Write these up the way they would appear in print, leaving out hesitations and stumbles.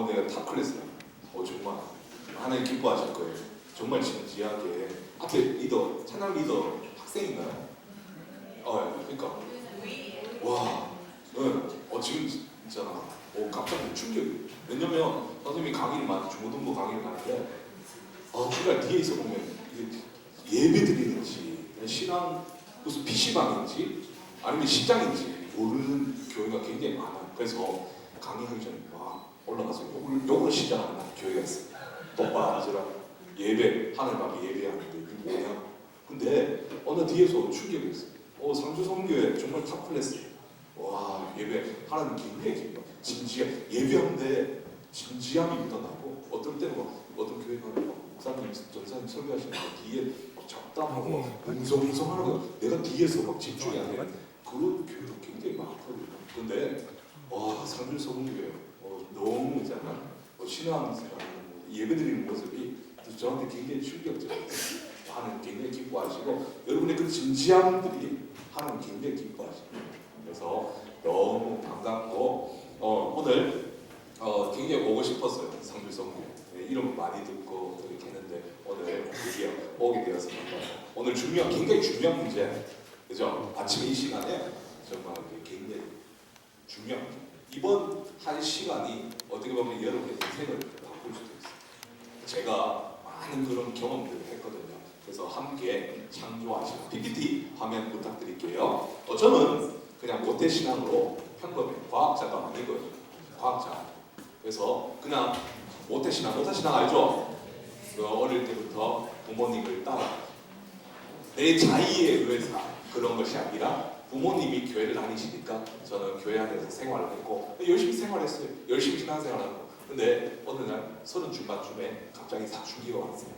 내가 탑 클래스라. 정말 하나님 기뻐하실 거예요. 정말 진지하게. 앞에 리더, 찬양 리더 학생인가요? 그러니까 와, 지금 진짜 깜짝 충격이. 왜냐면 선생님이 강의를 많이 중고등부 강의를 하는데 정말 뒤에서 보면 예배 드리는지 신앙 무슨 PC방인지 아니면 시장인지 모르는 교회가 굉장히 많아요. 그래서 강의하기 전에 올라가서 욕을 시작하는 교회가 있어요. 똑바로 예배, 하늘밤에 예배하는데 이게 뭐냐? 근데 어느 뒤에서 충격이 있어요. 상주성교회 정말 탑 클래스. 와, 예배 하나님 굉장히 진지해. 예배하는데 진지함이 묻어나고 어떤 때는 어떤 교회 가면 목사님, 전사님 설교하시는 뒤에 잡담하고 웅성웅성하고 내가 뒤에서 막 집중이 안 되는 그런 교회도 굉장히 많거든요. 근데 상주성교회 너무 있잖아. 신앙 예배드리는 모습이 저한테 굉장히 충격적이에요. 하나님 굉장히 기뻐하시고 여러분의 그 진지함들이 하나님 굉장히 기뻐하시고 그래서 너무 반갑고 오늘 굉장히 오고 싶었어요. 상주성교회 이름 많이 듣고 이렇게 했는데 오늘 드디어 오게 되었습니다. 오늘 굉장히 중요한 문제, 그죠? 아침 이 시간에 정말 굉장히 중요한 문제. 이번 한 시간이 어떻게 보면 여러분의 인생을 바꿀 수도 있어요. 제가 많은 그런 경험들을 했거든요. 그래서 함께 창조하시는 PPT 화면 부탁드릴게요. 저는 그냥 모태신앙으로 평범해. 과학자가 아니고요. 과학자. 그래서 그냥 모태신앙 알죠? 어릴 때부터 부모님을 따라 내 자의에 의해서 그런 것이 아니라 부모님이 교회를 다니시니까 저는 교회 안에서 생활을 했고 열심히 생활했어요. 열심히 신앙생활하고. 근데 어느 날 30 중반쯤에 갑자기 사춘기가 왔어요.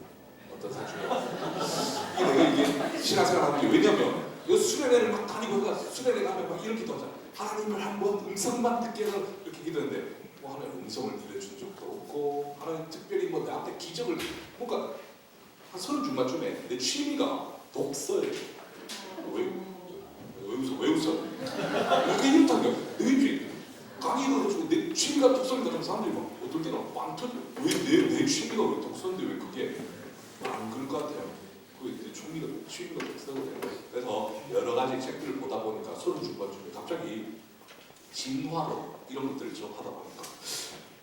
어떤 사춘기가 왔어요? 이게 신앙생활하는 게 왜냐면 수련회를 막 다니고 수련회 가면 막 이렇게 기도하잖아. 하나님을 한번 음성만 듣게 해서 이렇게 기도했는데 하나님 음성을 들려준 적도 없고 하나님 특별히 나한테 기적을 뭔가 한 30 중반쯤에 내 취미가 독서예요. 왜 웃어? 이렇게 이렇다는 거야. 내 강의를 해주고 내 취미가 독서인가 하면 사람들이 막 어떨 때는 빵 터져. 내 취미가 왜 독서인데 왜 그게 안 그럴 것 같아요. 내 취미가 독서거든요. 그래서 여러 가지 책들을 보다 보니까 30 중반쯤에 갑자기 진화론 이런 것들을 접하다 보니까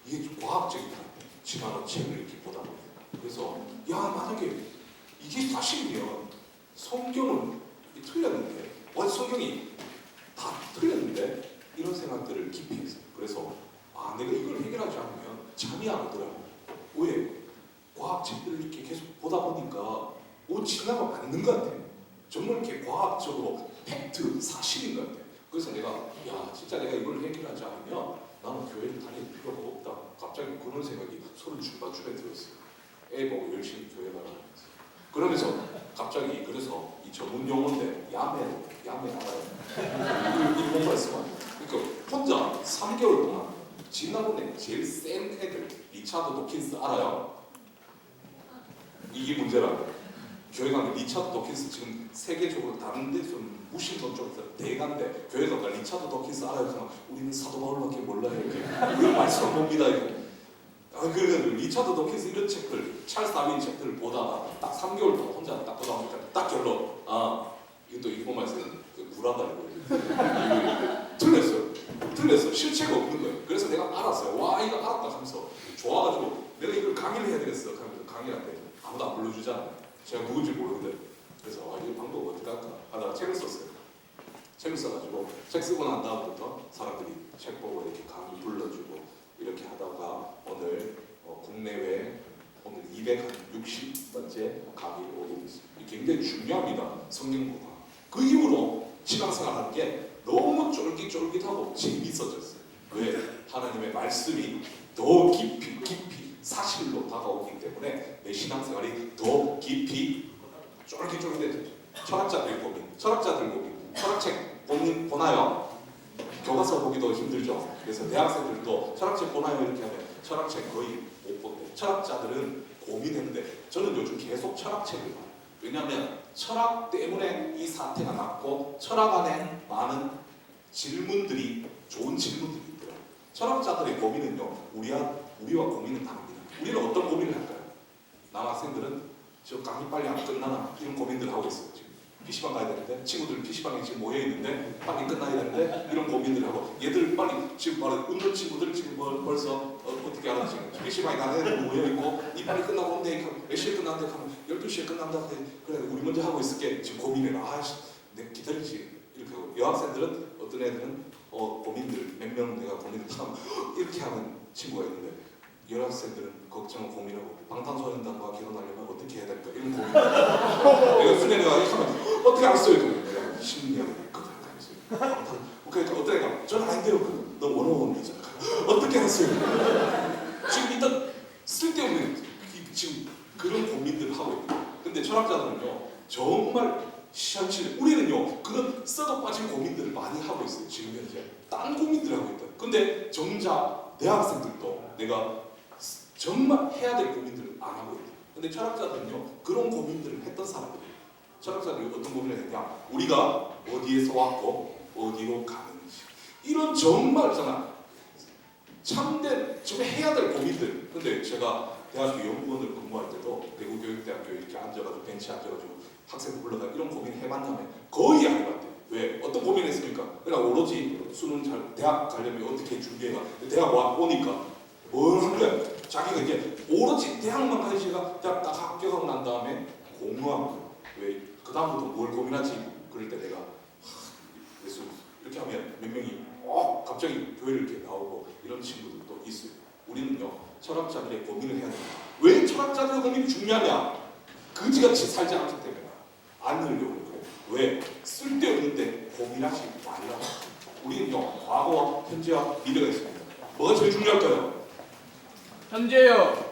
이게 좀 과학적이다. 진화론 책을 이렇게 보다 보니까 그래서 만약에 이게 사실이면 성경은 틀렸는데 성경이 다 틀렸는데 이런 생각들을 깊이 했어요. 그래서 내가 이걸 해결하지 않으면 잠이 안 오더라고요. 왜? 과학책들을 이렇게 계속 보다 보니까 진화가 맞는 것 같아요. 정말 이렇게 과학적으로 팩트, 사실인 것 같아요. 그래서 내가 진짜 내가 이걸 해결하지 않으면 나는 교회를 다닐 필요가 없다. 갑자기 그런 생각이 30 중반쯤에 들었어요. 애 보고 열심히 교회 가라면서. 그러면서 갑자기 그래서 이 전문 용어인데 야매 알아요? 일본말 쓰면 그러니까 혼자 3개월 동안 지난번에 제일 센 애들 리차드 도킨스 알아요? 이게 문제라고. 교회 가면 리차드 도킨스 지금 세계적으로 다른 데서 무신론 쪽에서 대가인데 교회 가면 리차드 도킨스 알아요? 그러면 우리는 사도 바울밖에 몰라요. 우리는 말씀 봅니다. 그래서 리차드 도킨스 이런 책들, 찰스 다윈 책들을 보다가 딱 3개월 동안 혼자 딱 보다 보니까 딱 결론. 이것도 일본말 쓰는 구라다고. 틀렸어. 실체가 없는 거예요. 그래서 내가 알았어요. 이거 알았다 하면서 좋아가지고 내가 이걸 강의를 해야 되겠어. 하면서 강의를 하는데 아무도 안 불러주잖아. 제가 누군지 모르는데 그래서 이 방법 어떻게 할까 하다가 책을 썼어요. 책을 써가지고 책 쓰고 난 다음부터 사람들이 책 보고 이렇게 강의 불러주고 이렇게 하다가 오늘 국내외 오늘 260번째 강의를 오게 됐습니다. 굉장히 중요합니다. 성경보다. 그 이후로 신앙생활하는 게 너무 쫄깃쫄깃하고 재밌어졌어요. 왜? 하나님의 말씀이 더 깊이 사실로 다가오기 때문에 내 신앙생활이 더 깊이 쫄깃쫄깃해졌죠. 철학자들 고민. 철학책 보나요? 교과서 보기도 힘들죠. 그래서 대학생들도 철학책 보나요? 이렇게 하면 철학책 거의 못 본대. 철학자들은 고민했는데 저는 요즘 계속 철학책을 봐요. 왜냐하면 철학 때문에 이 사태가 났고 철학 안에 많은 좋은 질문들이 있더라고요. 철학자들의 고민은요. 우리 우리와 고민은 다릅니다. 우리는 어떤 고민을 할까요? 남학생들은 저 강의 빨리 안 끝나나 이런 고민들을 하고 있어요. 지금 PC방 가야 되는데 친구들 PC방에 지금 모여 있는데 빨리 끝나야 되는데 이런 고민들을 하고 얘들 빨리 지금 바로 웃는 친구들 지금 벌써 어떻게 하나 지금 PC방에 가는 애들 모여 있고 이 빨리 끝나고 온대 몇 시에 끝난대 하면 12시에 끝난다 그래 우리 먼저 하고 있을게 지금 고민해 내 기다리지 이렇게 하고 여학생들은 어떤 애들은 고민들 몇 명 내가 고민을 하면 이렇게 하는 친구가 있는데 여학생들은 걱정을 고민하고 방탄소년단과 결혼하려면 어떻게 해야 될까 이런 고민. 내가 순애가 이렇게 하면 어떻게 알았어요? 내가 심리학을 했거든. 그러니까 어떤 애가 저는 아닌데요. 너 원어원이잖아. 어떻게 알았어요? 지금 일단 쓸데없는 지금 그런 고민들을 하고 있고. 근데 철학자들은요 정말 시한치 우리는요 그런 썩어 빠진 고민들을 많이 하고 있어요. 지금 현재 딴 고민들을 하고 있다. 근데 정작 대학생들도 내가 정말 해야 될 고민들을 안 하고 있다. 근데 철학자들은요 그런 고민들을 했던 사람들이에요. 철학자들이 어떤 고민을 했냐? 우리가 어디에서 왔고 어디로 가는지 이런 정말 참된 정말 해야 될 고민들. 근데 제가 대학교 연구원으로 근무할 때도 대구교육대학교 이렇게 앉아가지고 벤치에 앉아가지고 학생들 불러다 이런 고민 해봤냐면 거의 안 해봤대요. 왜? 어떤 고민을 했습니까? 그냥 오로지 수능 잘 대학 가려면 어떻게 준비해가 대학 오니까 뭘 한 거야? 자기가 이제 오로지 대학만 가지가 대학 딱 합격하고 난 다음에 공부하는 거야. 왜? 그 다음부터 뭘 고민하지? 그럴 때 내가 그래서 이렇게 하면 몇 명이 갑자기 교회를 이렇게 나오고 이런 친구들도 있어요. 우리는요 철학자들의 고민을 해야 됩니다. 왜 철학자들의 고민이 중요하냐? 그지같이 살지 않기 때문에 안 늘려오는 거예요. 왜? 쓸데없는데 고민하지 말라고. 우리는요 과거와 현재와 미래가 있습니다. 뭐가 제일 중요할까요? 현재요.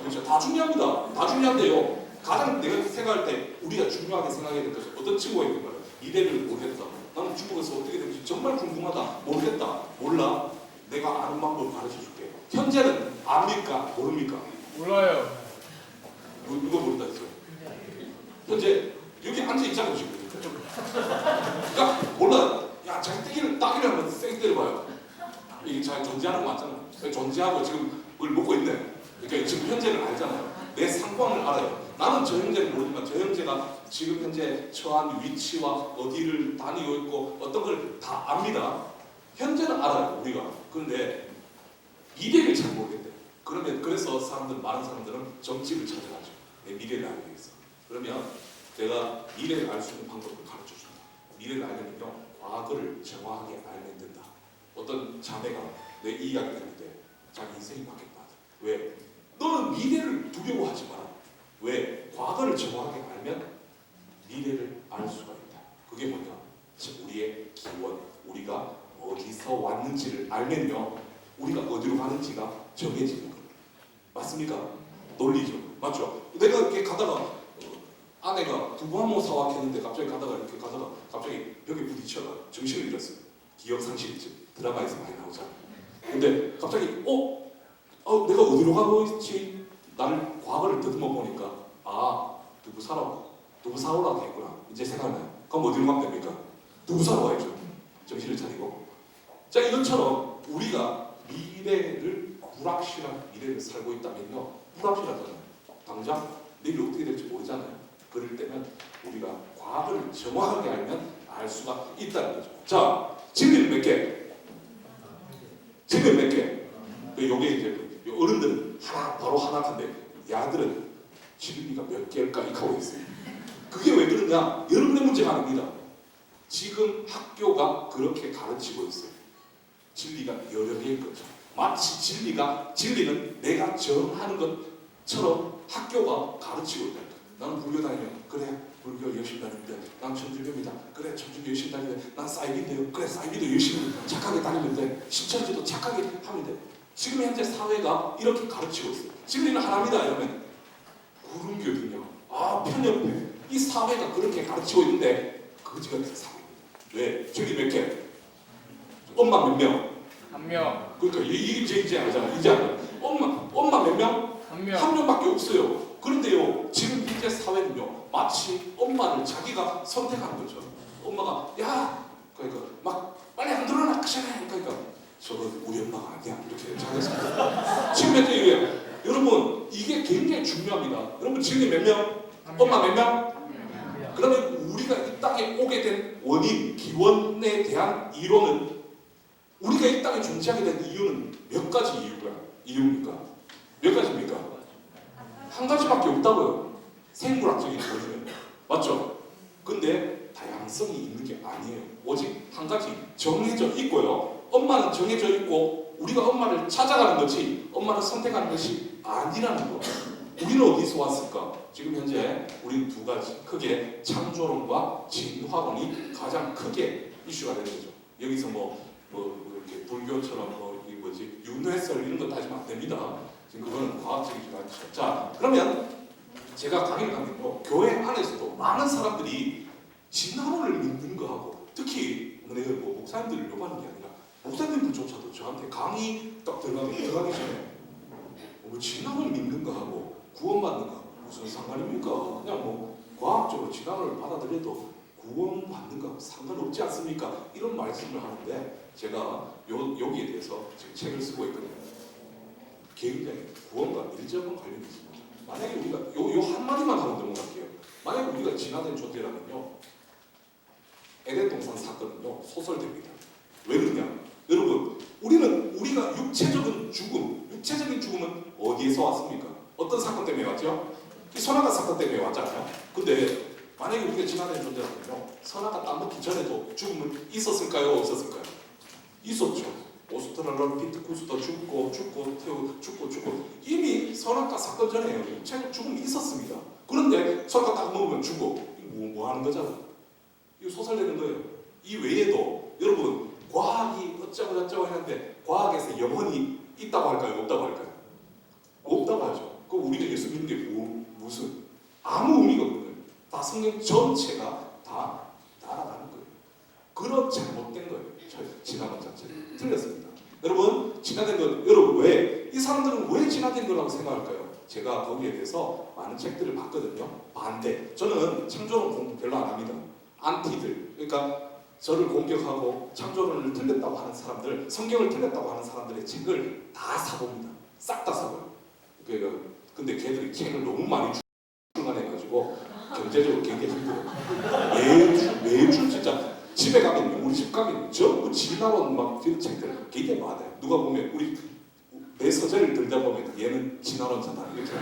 그렇죠. 다 중요합니다. 다 중요한데요. 가장 내가 생각할 때 우리가 중요하게 생각해야 될 것은 어떤 친구가 있는 거예요. 미래를 모르겠다. 나는 중국에서 어떻게 될지 정말 궁금하다. 모르겠다. 몰라. 내가 아는 방법을 가르쳐줄게. 현재는 압니까? 모릅니까? 몰라요. 누가 모른다 했어요? 현재 여기 앉아있잖아요 지금. 그러니까 몰라. 야 자기 따기를 한번 세게 때려봐요. 이게 잘 존재하는 거 맞잖아. 존재하고 지금 뭘 먹고 있네. 그러니까 지금 현재를 알잖아요. 내 상황을 알아요. 나는 저 형제를 모르지만 저 형제가 지금 현재 처한 위치와 어디를 다니고 있고 어떤 걸 다 압니다. 현재는 알아요 우리가. 그런데 미래를 잘 모르겠대. 그래서 많은 사람들은 점집을 찾아가죠. 내 미래를 알기 위해서. 그러면 내가 미래를 알 수 있는 방법을 가르쳐준다. 미래를 알려면요 과거를 정확하게 알면 된다. 어떤 자매가 내 이 이야기 들을 때 자기 인생이 바뀌었다. 왜? 너는 미래를 두려워하지 마라. 왜? 과거를 정확하게 알면 미래를 알 수가 있다. 그게 뭐냐? 즉 우리의 기원, 우리가 어디서 왔는지를 알면요 우리가 어디로 가는지가 정해지는 거예요. 맞습니까? 논리죠. 맞죠? 내가 이렇게 가다가 아내가 두부 한 모 사왔겠는데 갑자기 가다가 이렇게 가다가 갑자기 벽에 부딪혀가 정신을 잃었어요. 기억상실증 드라마에서 많이 나오잖아. 근데 갑자기 내가 어디로 가고 있지? 나를 과거를 더듬어 보니까 두부 사오라고 했구나. 이제 생각나요. 그럼 어디로 가면 됩니까? 두부 사러 가야죠. 정신을 차리고. 자 이것처럼 우리가 불확실한 미래를 살고 있다면요 불확실하잖아요. 당장 내일 어떻게 될지 모르잖아요. 그럴 때면 우리가 과거를 정확하게 알면 알 수가 있다는 거죠. 자 진리는 몇 개? 진리는 몇 개? 요게 이제 어른들은 바로 하나 한데 야들은 진리가 몇 개일까 이렇게 하고 있어요. 그게 왜 그러냐? 여러분의 문제가 아닙니다. 지금 학교가 그렇게 가르치고 있어요. 진리가 여러 개일 거죠. 마치 진리는 내가 정하는 것처럼 학교가 가르치고 있다. 나는 불교 다니면 그래 불교 열심히 다니는데 난 천주교입니다. 그래 천주교 열심히 다니는데 난 사이비인데요. 그래 사이비도 열심히 착하게 다니면 돼. 신천지도 착하게 하면 돼. 지금 현재 사회가 이렇게 가르치고 있어요. 진리는 하나입니다. 이러면 구름교든요. 편협해. 이 사회가 그렇게 가르치고 있는데 거지 같은 사회입니다. 왜? 저기 몇 개? 엄마 몇 명? 한 명. 그러니까 이제 알잖아. 이제 알아. 엄마 몇 명? 한 명. 한 명밖에 없어요. 그런데요, 지금 현재 사회는요, 마치 엄마를 자기가 선택하는 거죠. 엄마가 그러니까 막 빨리 안 들어나 그러니까 저거 우리 엄마가 아니야 이렇게 생각했습니다. 지금 현재 이게 여러분 이게 굉장히 중요합니다. 여러분 지금 몇 명? 엄마 몇 명? 그러면 우리가 이 땅에 오게 된 원인, 기원에 대한 이론은 우리가 이 땅에 존재하게 된 이유는 몇 가지 이유입니까? 몇 가지입니까? 한 가지밖에 없다고요. 생물학적인 원인은. 맞죠? 근데 다양성이 있는 게 아니에요. 오직 한 가지 정해져 있고요. 엄마는 정해져 있고 우리가 엄마를 찾아가는 거지 엄마를 선택하는 것이 아니라는 거. 우리는 어디서 왔을까? 지금 현재 우리는 두 가지 크게 창조론과 진화론이 가장 크게 이슈가 되는 거죠. 여기서 이렇게 불교처럼 이 뭐지 윤회설 이런 거 따지면 안 됩니다. 지금 그거는 과학적이지가 않죠. 자, 그러면 제가 강의를 하면요 교회 안에서도 많은 사람들이 진화론을 믿는 거하고 특히 내가 목사님들을 욕하는 게 아니라 목사님들조차도 저한테 강의 딱 들어가기 전에 진화론 믿는 거하고 구원받는 거 무슨 상관입니까? 그냥 과학적으로 진화론을 받아들여도 구원받는 거 상관없지 않습니까? 이런 말씀을 하는데 제가 여기에 대해서 지금 책을 쓰고 있거든요. 굉장히 구원과 밀접한 관련이 있습니다. 만약에 우리가 요 한마디만 하고 넘어갈게요. 만약에 우리가 진화된 존재라면요 에덴 동산 사건은요 소설됩니다. 왜 그러냐? 여러분 우리가 육체적인 죽음은 어디에서 왔습니까? 어떤 사건 때문에 왔죠? 이 선악과 사건 때문에 왔잖아요. 근데 만약에 우리가 진화된 존재라면요 선악과 따먹기 전에도 죽음은 있었을까요? 없었을까요? 있었죠. 오스트랄로피테쿠스도 죽고 이미 선악과 사건 전에 육체적 죽음이 있었습니다. 그런데 선악과 딱 먹으면 죽어. 뭐 하는 거잖아. 이거 소설되는 거예요. 이 외에도 여러분 과학이 어쩌고 하는데 과학에서 영혼이 있다고 할까요? 없다고 할까요? 없다고 하죠. 그럼 우리가 예수 믿는 게 무슨 아무 의미가 없는 거예요. 다 성경 전체가 다 날아가는 거예요. 그런 잘못된 거예요. 진화론 자체는 틀렸습니다. 여러분 진화된 건 여러분 이 사람들은 왜 진화된 거라고 생각할까요? 제가 거기에 대해서 많은 책들을 봤거든요. 반대. 저는 창조론 공부 별로 안 합니다. 안티들 그러니까 저를 공격하고 창조론을 틀렸다고 하는 사람들, 성경을 틀렸다고 하는 사람들의 책을 다 사봅니다. 싹 다 사봐요. 근데 걔들이 책을 너무 많이 출간해가지고 경제적으로 굉장히 힘들어요. 매주 진짜 집에 가면 우리 집 가면 전부 진화론 막 이런 책들 굉장히 많아요. 누가 보면 내 서재를 들다 보면 얘는 진화론자다 이렇게.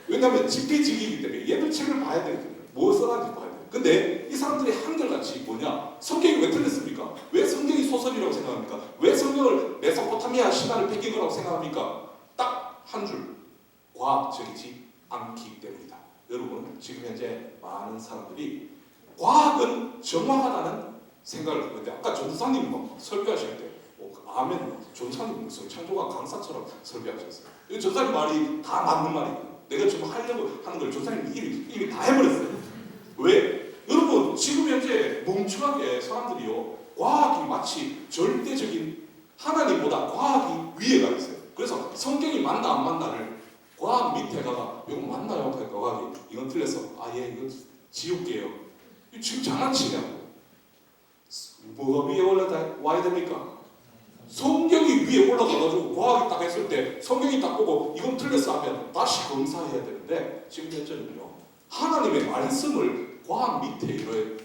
왜냐하면 지피지기이기 때문에 얘들 책을 봐야 되거든요. 뭐 써놨는지 봐야 돼요. 근데 이 사람들이 한결같이 성경이 왜 틀렸습니까? 왜 성경이 소설이라고 생각합니까? 왜 성경을 메소포타미아 신화를 뺏긴 거라고 생각합니까? 딱 한 줄, 과학적이지 않기 때문이다. 여러분 지금 현재 많은 사람들이 과학은 정확하다는 생각을 하고 있는데 아까 전사님 설교하실 때 아멘 전사님 무슨 창조가 강사처럼 설교하셨어요. 이 전사님 말이 다 맞는 말이에요. 내가 지금 하려고 하는 걸 전사님이 이미 다 해버렸어요. 왜? 여러분 지금 현재 멍청하게 사람들이요 과학이 마치 절대적인 하나님보다 과학이 위에 가 있어요. 그래서 성경이 맞나 안 맞나를 과학 밑에 가가 이거 맞나요? 그러니까 과학이 이건 틀렸어. 이거 지울게요. 지금 장난치냐고. 뭐가 위에 와야 됩니까? 성경이 위에 올라가가지고 과학이 딱 했을 때 성경이 딱 보고 이건 틀렸어 하면 다시 검사해야 되는데 지금 현재는요 하나님의 말씀을 과학 밑에 이뤄요.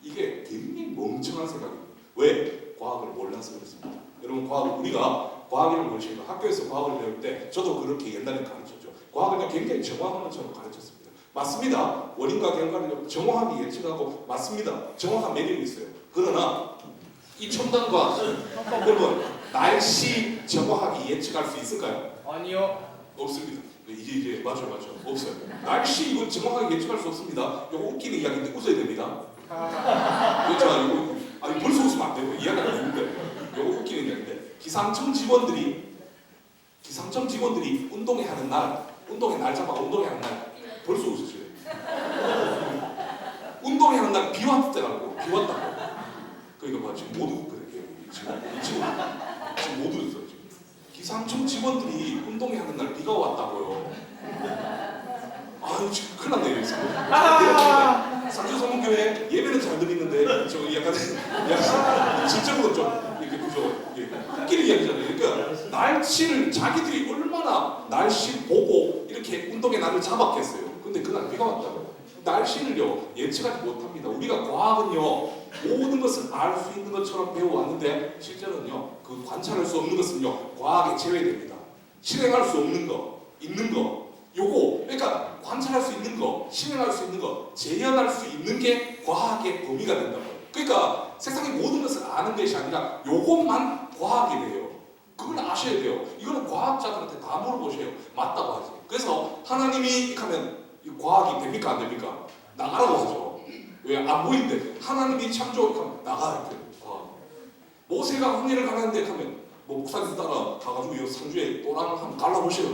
이게 굉장히 멍청한 생각입니다. 왜? 과학을 몰라서 그렇습니다. 여러분 우리가 과학이라는 것이 학교에서 과학을 배울 때 저도 그렇게 옛날에 가르쳤죠. 과학은 굉장히 정확한 것처럼 가르쳤습니다. 맞습니다. 원인과 결과를 정확하게 예측하고 맞습니다. 정확한 매력이 있어요. 그러나 이 첨단과 여러분 날씨 정확하게 예측할 수 있을까요? 아니요. 없습니다. 이제 맞아 없어요. 날씨 이거 정확하게 예측할 수 없습니다. 이거 웃기는 이야기인데 웃어야 됩니다. 이거 벌써 웃으면 안 되고 이야기가 아닌데 이거 웃기는 이야기인데 기상청 직원들이 운동회 하는 날 잡아가 운동회 하는 날 벌써 웃으셔요. 운동회 하는 날 비 왔다고 그러니까 지금 못 웃거든요. 지금 못 웃었어요. 기상청 직원들이 운동회 하는 날 비가 왔다고요. 지금 큰일 났네요. 상주성문교회 예배는 잘 드리는데 저 약간 질적으로 좀 이렇게 그죠? 웃기는 이야기잖아요. 그러니까 날씨를 자기들이 얼마나 날씨 보고 이렇게 운동의 날을 잡았겠어요. 근데 그날 비가 왔다고. 날씨를요 예측하지 못합니다. 우리가 과학은요 모든 것을 알 수 있는 것처럼 배워왔는데 실제로는요 그 관찰할 수 없는 것은요 과학에 제외됩니다. 실행할 수 없는 거, 있는 거, 요거 그러니까 관찰할 수 있는 거, 실행할 수 있는 거, 재현할 수 있는 게 과학의 범위가 된다고요. 그러니까 세상의 모든 것을 아는 것이 아니라 요것만 과학이 돼요. 그걸 아셔야 돼요. 이거는 과학자들한테 다 물어보셔요. 맞다고 하지. 그래서 하나님이 하면 과학이 됩니까 안 됩니까? 나가라고 하죠. 왜? 안 보이는데 하나님이 창조하면 나가 이렇게. 모세가 홍해를 가는데 하면 뭐 목사님 따라 가가지고 이 산주에 또랑 한번 갈라보세요.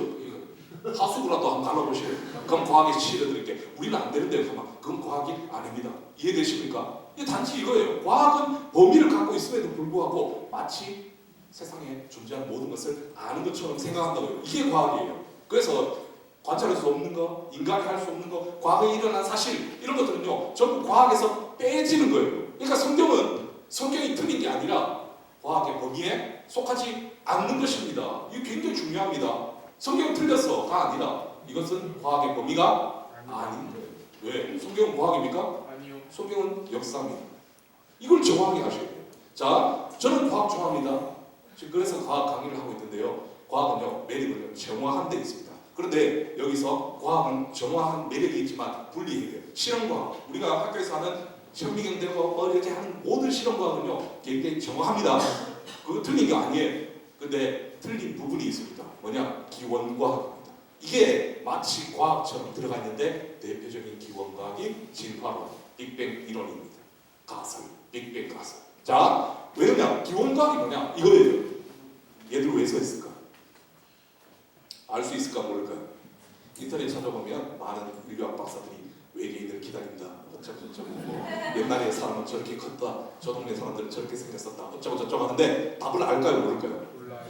하수구라도 한번 갈라보세요. 그럼 과학에 치료드릴게. 우리는 안 되는데 그만. 그건 과학이 아닙니다. 이해되십니까? 이게 단지 이거예요. 과학은 범위를 갖고 있음에도 불구하고 마치 세상에 존재하는 모든 것을 아는 것처럼 생각한다고요. 이게 과학이에요. 그래서 관찰할 수 없는 거, 인간이 할 수 없는 거, 과거에 일어난 사실 이런 것들은요 전부 과학에서 빼지는 거예요. 그러니까 성경이 틀린 게 아니라 과학의 범위에 속하지 않는 것입니다. 이게 굉장히 중요합니다. 성경이 틀렸어가 아니라 이것은 과학의 범위가 아닌 거예요. 왜? 성경은 과학입니까? 아니요. 성경은 역사입니다. 이걸 정확하게 하셔야 돼요. 자, 저는 과학 좋아합니다. 지금 그래서 과학 강의를 하고 있는데요. 과학은요 매력을 정화한 데 있습니다. 그런데 여기서 과학은 정화한 매력이 있지만 분리해야 돼요. 실험과학, 우리가 학교에서 하는 현미경대고 이렇게 하는 모든 실험과학은요 굉장히 정확합니다. 그거 틀린 게 아니에요. 근데 틀린 부분이 있습니다. 뭐냐? 기원과학입니다. 이게 마치 과학처럼 들어가 있는데 대표적인 기원과학이 진화론, 빅뱅 이론입니다. 가설, 빅뱅 가설. 자, 왜냐? 기원과학이 뭐냐? 이거예요. 얘들 왜 서 있을까? 알 수 있을까 모를까? 인터넷 찾아보면 많은 인류학 박사들이 외계인을 기다린다. 어쩌고저쩌고 뭐 옛날에 사람은 저렇게 컸다. 저 동네 사람들은 저렇게 생겼었다. 어쩌고저쩌고 하는데 답을 알까요 모를까요? 몰라요.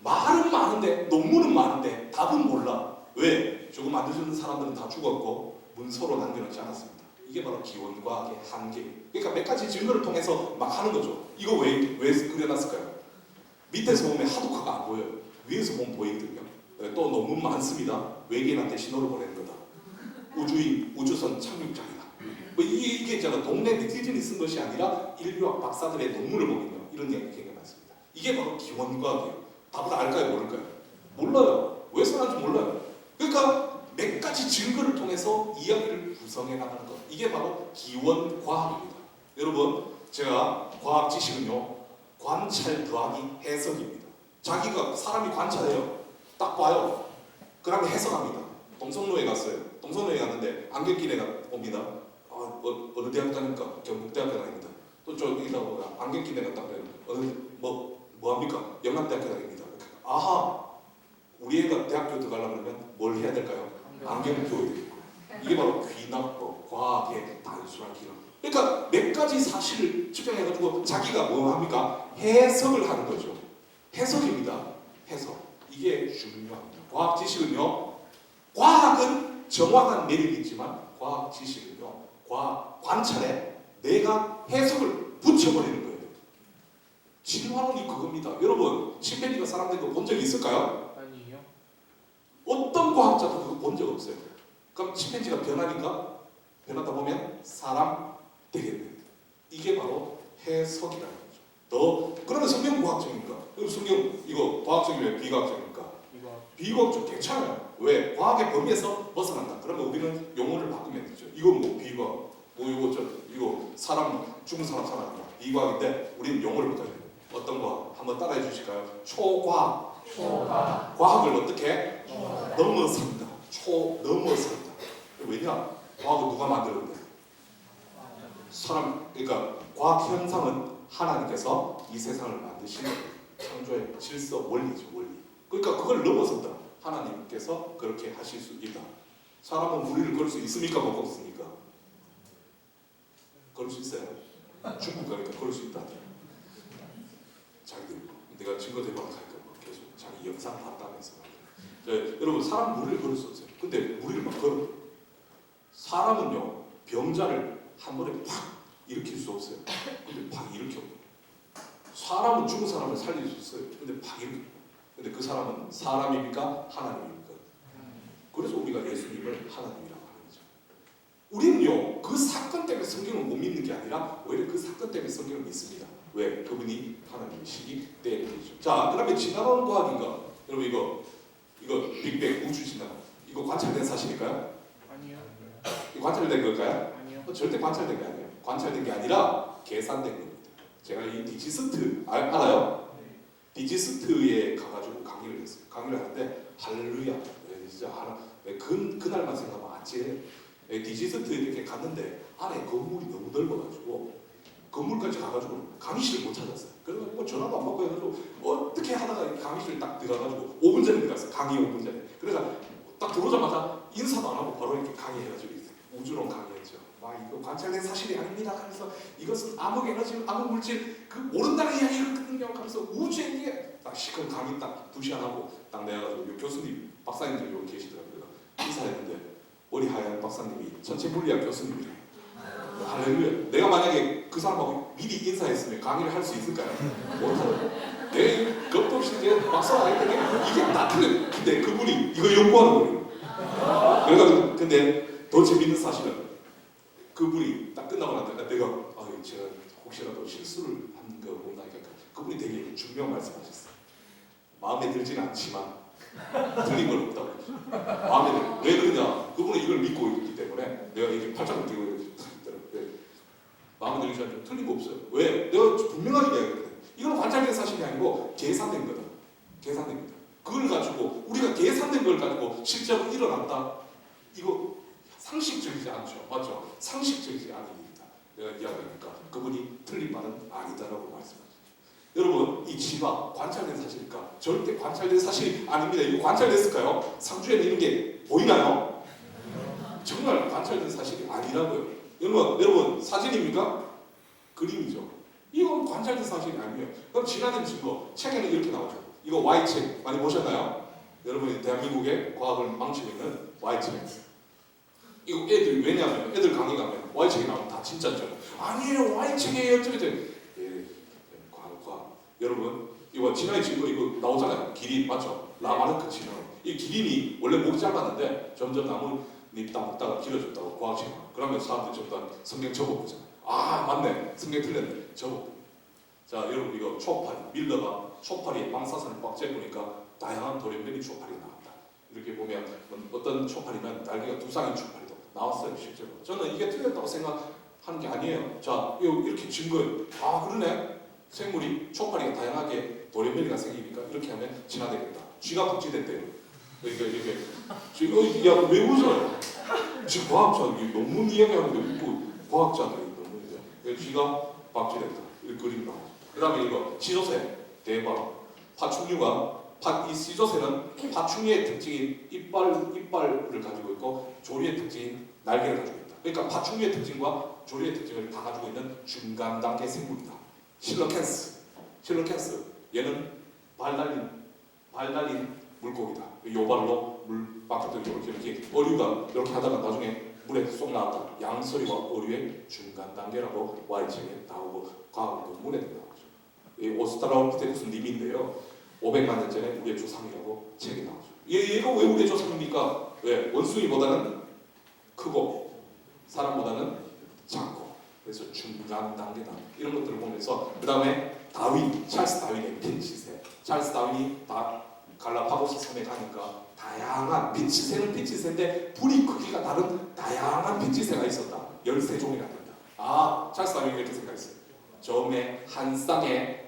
말은 많은데 논문은 많은데 답은 몰라. 왜? 저거 만들어주는 사람들은 다 죽었고 문서로 남겨놓지 않았습니다. 이게 바로 기원과학의 한계. 그러니까 몇 가지 증거를 통해서 막 하는 거죠. 이거 왜 그려놨을까요? 밑에서 보면 하두카가 안 보여요. 위에서 보면 보이거든요. 또 논문 많습니다. 외계인한테 신호를 보내는 거다. 우주선 착륙장이다. 뭐 이게 제가 동네 네티즌이 쓴 것이 아니라 인류학 박사들의 논문을 보면요 이런 얘기가 굉장히 많습니다. 이게 바로 기원과학이에요. 답을 알까요 모를까요? 몰라요. 왜 써놨는지 몰라요. 그러니까 몇 가지 증거를 통해서 이야기를 구성해 나가는 것. 이게 바로 기원과학입니다. 여러분 제가 과학 지식은요 관찰 더하기 해석입니다. 자기가 사람이 관찰해요. 딱 봐요. 그 다음에 해석합니다. 동성로에 갔어요. 동성로에 갔는데 안경끼리 옵니다. 어느 대학 다닙니까? 경북대학교 다닙니다. 또 저기다 보면 안경끼리 갔다 그래요. 뭐 합니까? 영남대학교 다닙니다. 아하, 우리 애가 대학교 들어가려면 뭘 해야 될까요? 안경을 끼워야 되고. 이게 바로 귀납법, 과학의 단순한 기능. 그러니까 몇 가지 사실을 측정해가지고 자기가 뭐 합니까? 해석을 하는 거죠. 해석입니다. 해석. 이게 중요합니다. 과학 지식은요, 과학은 정확한 매력이 있지만 과학 지식은요, 과학 관찰에 내가 해석을 붙여버리는 거예요. 진화론이 그겁니다. 여러분, 침팬지가 사람 된 거 본 적이 있을까요? 아니요. 어떤 과학자도 그거 본 적 없어요. 그럼 침팬지가 변하니까 변하다 보면 사람 되겠네. 이게 바로 해석이라는 거죠. 그러면 성경 과학적입니까? 성경 이거 과학적이면 비과학적입니까? 비과학적 괜찮아요. 왜? 과학의 범위에서 벗어난다. 그러면 우리는 용어를 바꾸면 되죠. 이건 뭐 비과학, 이거 사람 죽은 사람 살아난다. 비과학인데 우리는 용어를 바꿔야 돼요. 어떤 과학? 한번 따라해 주실까요? 초과학. 과학을 어떻게? 넘어선다. 넘어선다. 왜냐? 과학을 누가 만들었는데? 그러니까 과학 현상은 하나님께서 이 세상을 만드신 창조의 질서 원리죠. 원리. 그러니까 그걸 넘어선다. 하나님께서 그렇게 하실 수 있다. 사람은 무리를 걸 수 있습니까? 못 걷습니까? 걸 수 있어요. 중국 가니까 걸 수 있다. 자기들 내가 증거 대박 하니까 계속 자기 영상 봤다면서. 여러분 사람 무리를 걸을 수 없어요. 근데 무리를 막 걸어. 사람은요 병자를 한 번에 팍 일으킬 수 없어요. 근데 팍 일으켜. 사람은 죽은 사람을 살릴 수 있어요. 근데 파괴. 근데 그 사람은 사람입니까? 하나님입니까? 그래서 우리가 예수님을 하나님이라고 하는 거죠. 우리는요 그 사건 때문에 성경을 못 믿는 게 아니라 오히려 그 사건 때문에 성경을 믿습니다. 왜? 그분이 하나님이시기 때문이죠. 자, 그다음에 지나가는 과학인가? 여러분 이거 빅뱅 우주 진화 이거 관찰된 사실일까요? 아니요. 이거 관찰된 걸까요? 아니요. 절대 관찰된 게 아니에요. 관찰된 게 아니라 계산된 겁니다. 제가 이 디지스트 알아요? 디지스트에 가가지고 강의를 했어요. 강의를 하는데 할렐루야, 진짜 하나 그날만 생각하면 아찔해요. 디지스트 이렇게 갔는데 안에 건물이 너무 넓어가지고 건물까지 가가지고 강의실을 못 찾았어요. 그래서 뭐 전화도 안 받고 해가지고 어떻게 하다가 강의실 딱 들어가가지고 5분 전에 들어갔어요. 강의 5분 전에. 그래서 딱 들어오자마자 인사도 안 하고 바로 이렇게 강의해가지고 우주론 강의했죠. 와 이거 관찰된 사실이 아닙니다. 하면서 이것은 암흑 에너지, 암흑 물질 그 모른다는 이야기거든요. 하면서 우주의 이게 딱 시큰 강의 딱 2시간 하고 딱 내가지고 교수님, 박사님들 여기 계시더라고요. 인사했는데 머리 하얀 박사님이 전체 물리학 교수님이래요. 할렐루야. 내가 만약에 그 사람하고 미리 인사했으면 강의를 할 수 있을까요? 못하죠. 내 겁도 없이 내 박사가 했는데 이게 다 틀려. 근데 그분이 이거 연구하는 거예요. 그래가지고 근데 더 재밌는 사실은 그분이 딱 끝나고 나니까 내가 제가 혹시라도 실수를 한 거 못나니까 그분이 되게 중요한 말씀하셨어요. 마음에 들진 않지만 틀린 건 없다고. 마음에 왜 그러냐? 그분은 이걸 믿고 있기 때문에 내가 이렇게 팔짱을 끼고 마음에 들지 않죠. 틀린 거 없어요. 왜? 내가 분명하게 얘기했거든. 이건 관찰된 사실이 아니고 계산된 거다. 계산된 거다. 그걸 가지고 우리가 계산된 걸 가지고 실제로 일어났다. 이거 상식적이지 않죠. 맞죠? 상식적이지 않습니다. 내가 이야기하니까 그분이 틀린 말은 아니다라고 말씀하셨어요. 여러분 이 진화 관찰된 사실일까? 절대 관찰된 사실이 아닙니다. 이거 관찰됐을까요? 상주에는 이런 게 보이나요? 정말 관찰된 사실이 아니라고요. 여러분 사진입니까? 그림이죠. 이건 관찰된 사실이 아니에요. 그럼 지나는 증거 책에는 이렇게 나오죠. 이거 Y책 많이 보셨나요? 여러분이 대한민국의 과학을 망치고 있는 Y책. 이거 애들 왜냐하면 애들 강의 가면 Y책이 나오면 다 진짜죠. 아니에요 Y책이에요. 과학. 여러분 이거 진화의 증거 이거 나오잖아요. 기린 맞죠? 라마르크 진화. 이 기린이 원래 목이 짧았는데 점점 나뭇잎 딱 먹다가 길어졌다고 과학책. 그러면 사람들이 전부 다 성경 접어보잖아요. 아 맞네 성경 틀렸네 접어. 자 여러분 이거 초파리 밀러가 초파리에 방사선을 꽉 쬐보니까 다양한 돌연변이 초파리가 나왔다. 이렇게 보면 어떤 초파리는 날개가 두상인 초파리도 나왔어요 실제로. 저는 이게 틀렸다고 생각하는 게 아니에요. 자 이렇게 증거예요. 아 그러네 생물이 초파리가 다양하게 돌연변이가 생기니까 이렇게 하면 진화되겠다. 쥐가 복제됐대요. 그러니까 이렇게 지금 야왜 웃어요? 지금 과학자 논문 이야기하는데 뭐 과학자들이 논문이죠. 쥐가 박쥐됐다. 이 그림 나오죠. 그다음에 이거 시조새 대박. 파충류가 이 시조새는 파충류의 특징인 이빨을 가지고 있고 조리의 특징인 날개를 가지고 있다. 그러니까 파충류의 특징과 조리의 특징을 다 가지고 있는 중간 단계 생물이다. 실러캔스 얘는 발 달린 물고기다. 요발로 물 밖으로 이렇게 어류가 이렇게 하다가 나중에 물에 쏙 나왔다. 양서리와 어류의 중간 단계라고 Y책에 나오고 과학 논문에 나오죠. 이 오스트랄로피테쿠스 님인데요. 500만 년 전에 우리의 조상이라고 책이 나오죠. 얘가 왜 우리의 조상입니까? 왜? 원숭이보다는 크고 사람보다는 작고 그래서 중간 단계다. 이런 것들을 보면서 그 다음에 찰스 다윈의 핀치새. 찰스 다윈이 갈라파고스 섬에 가니까 다양한 핀치새는 핀치새인데 부리 크기가 다른 다양한 핀치새가 있었다. 13종이나 된다. 아 찰스 다윈이 이렇게 생각했어요. 처음에 한 쌍의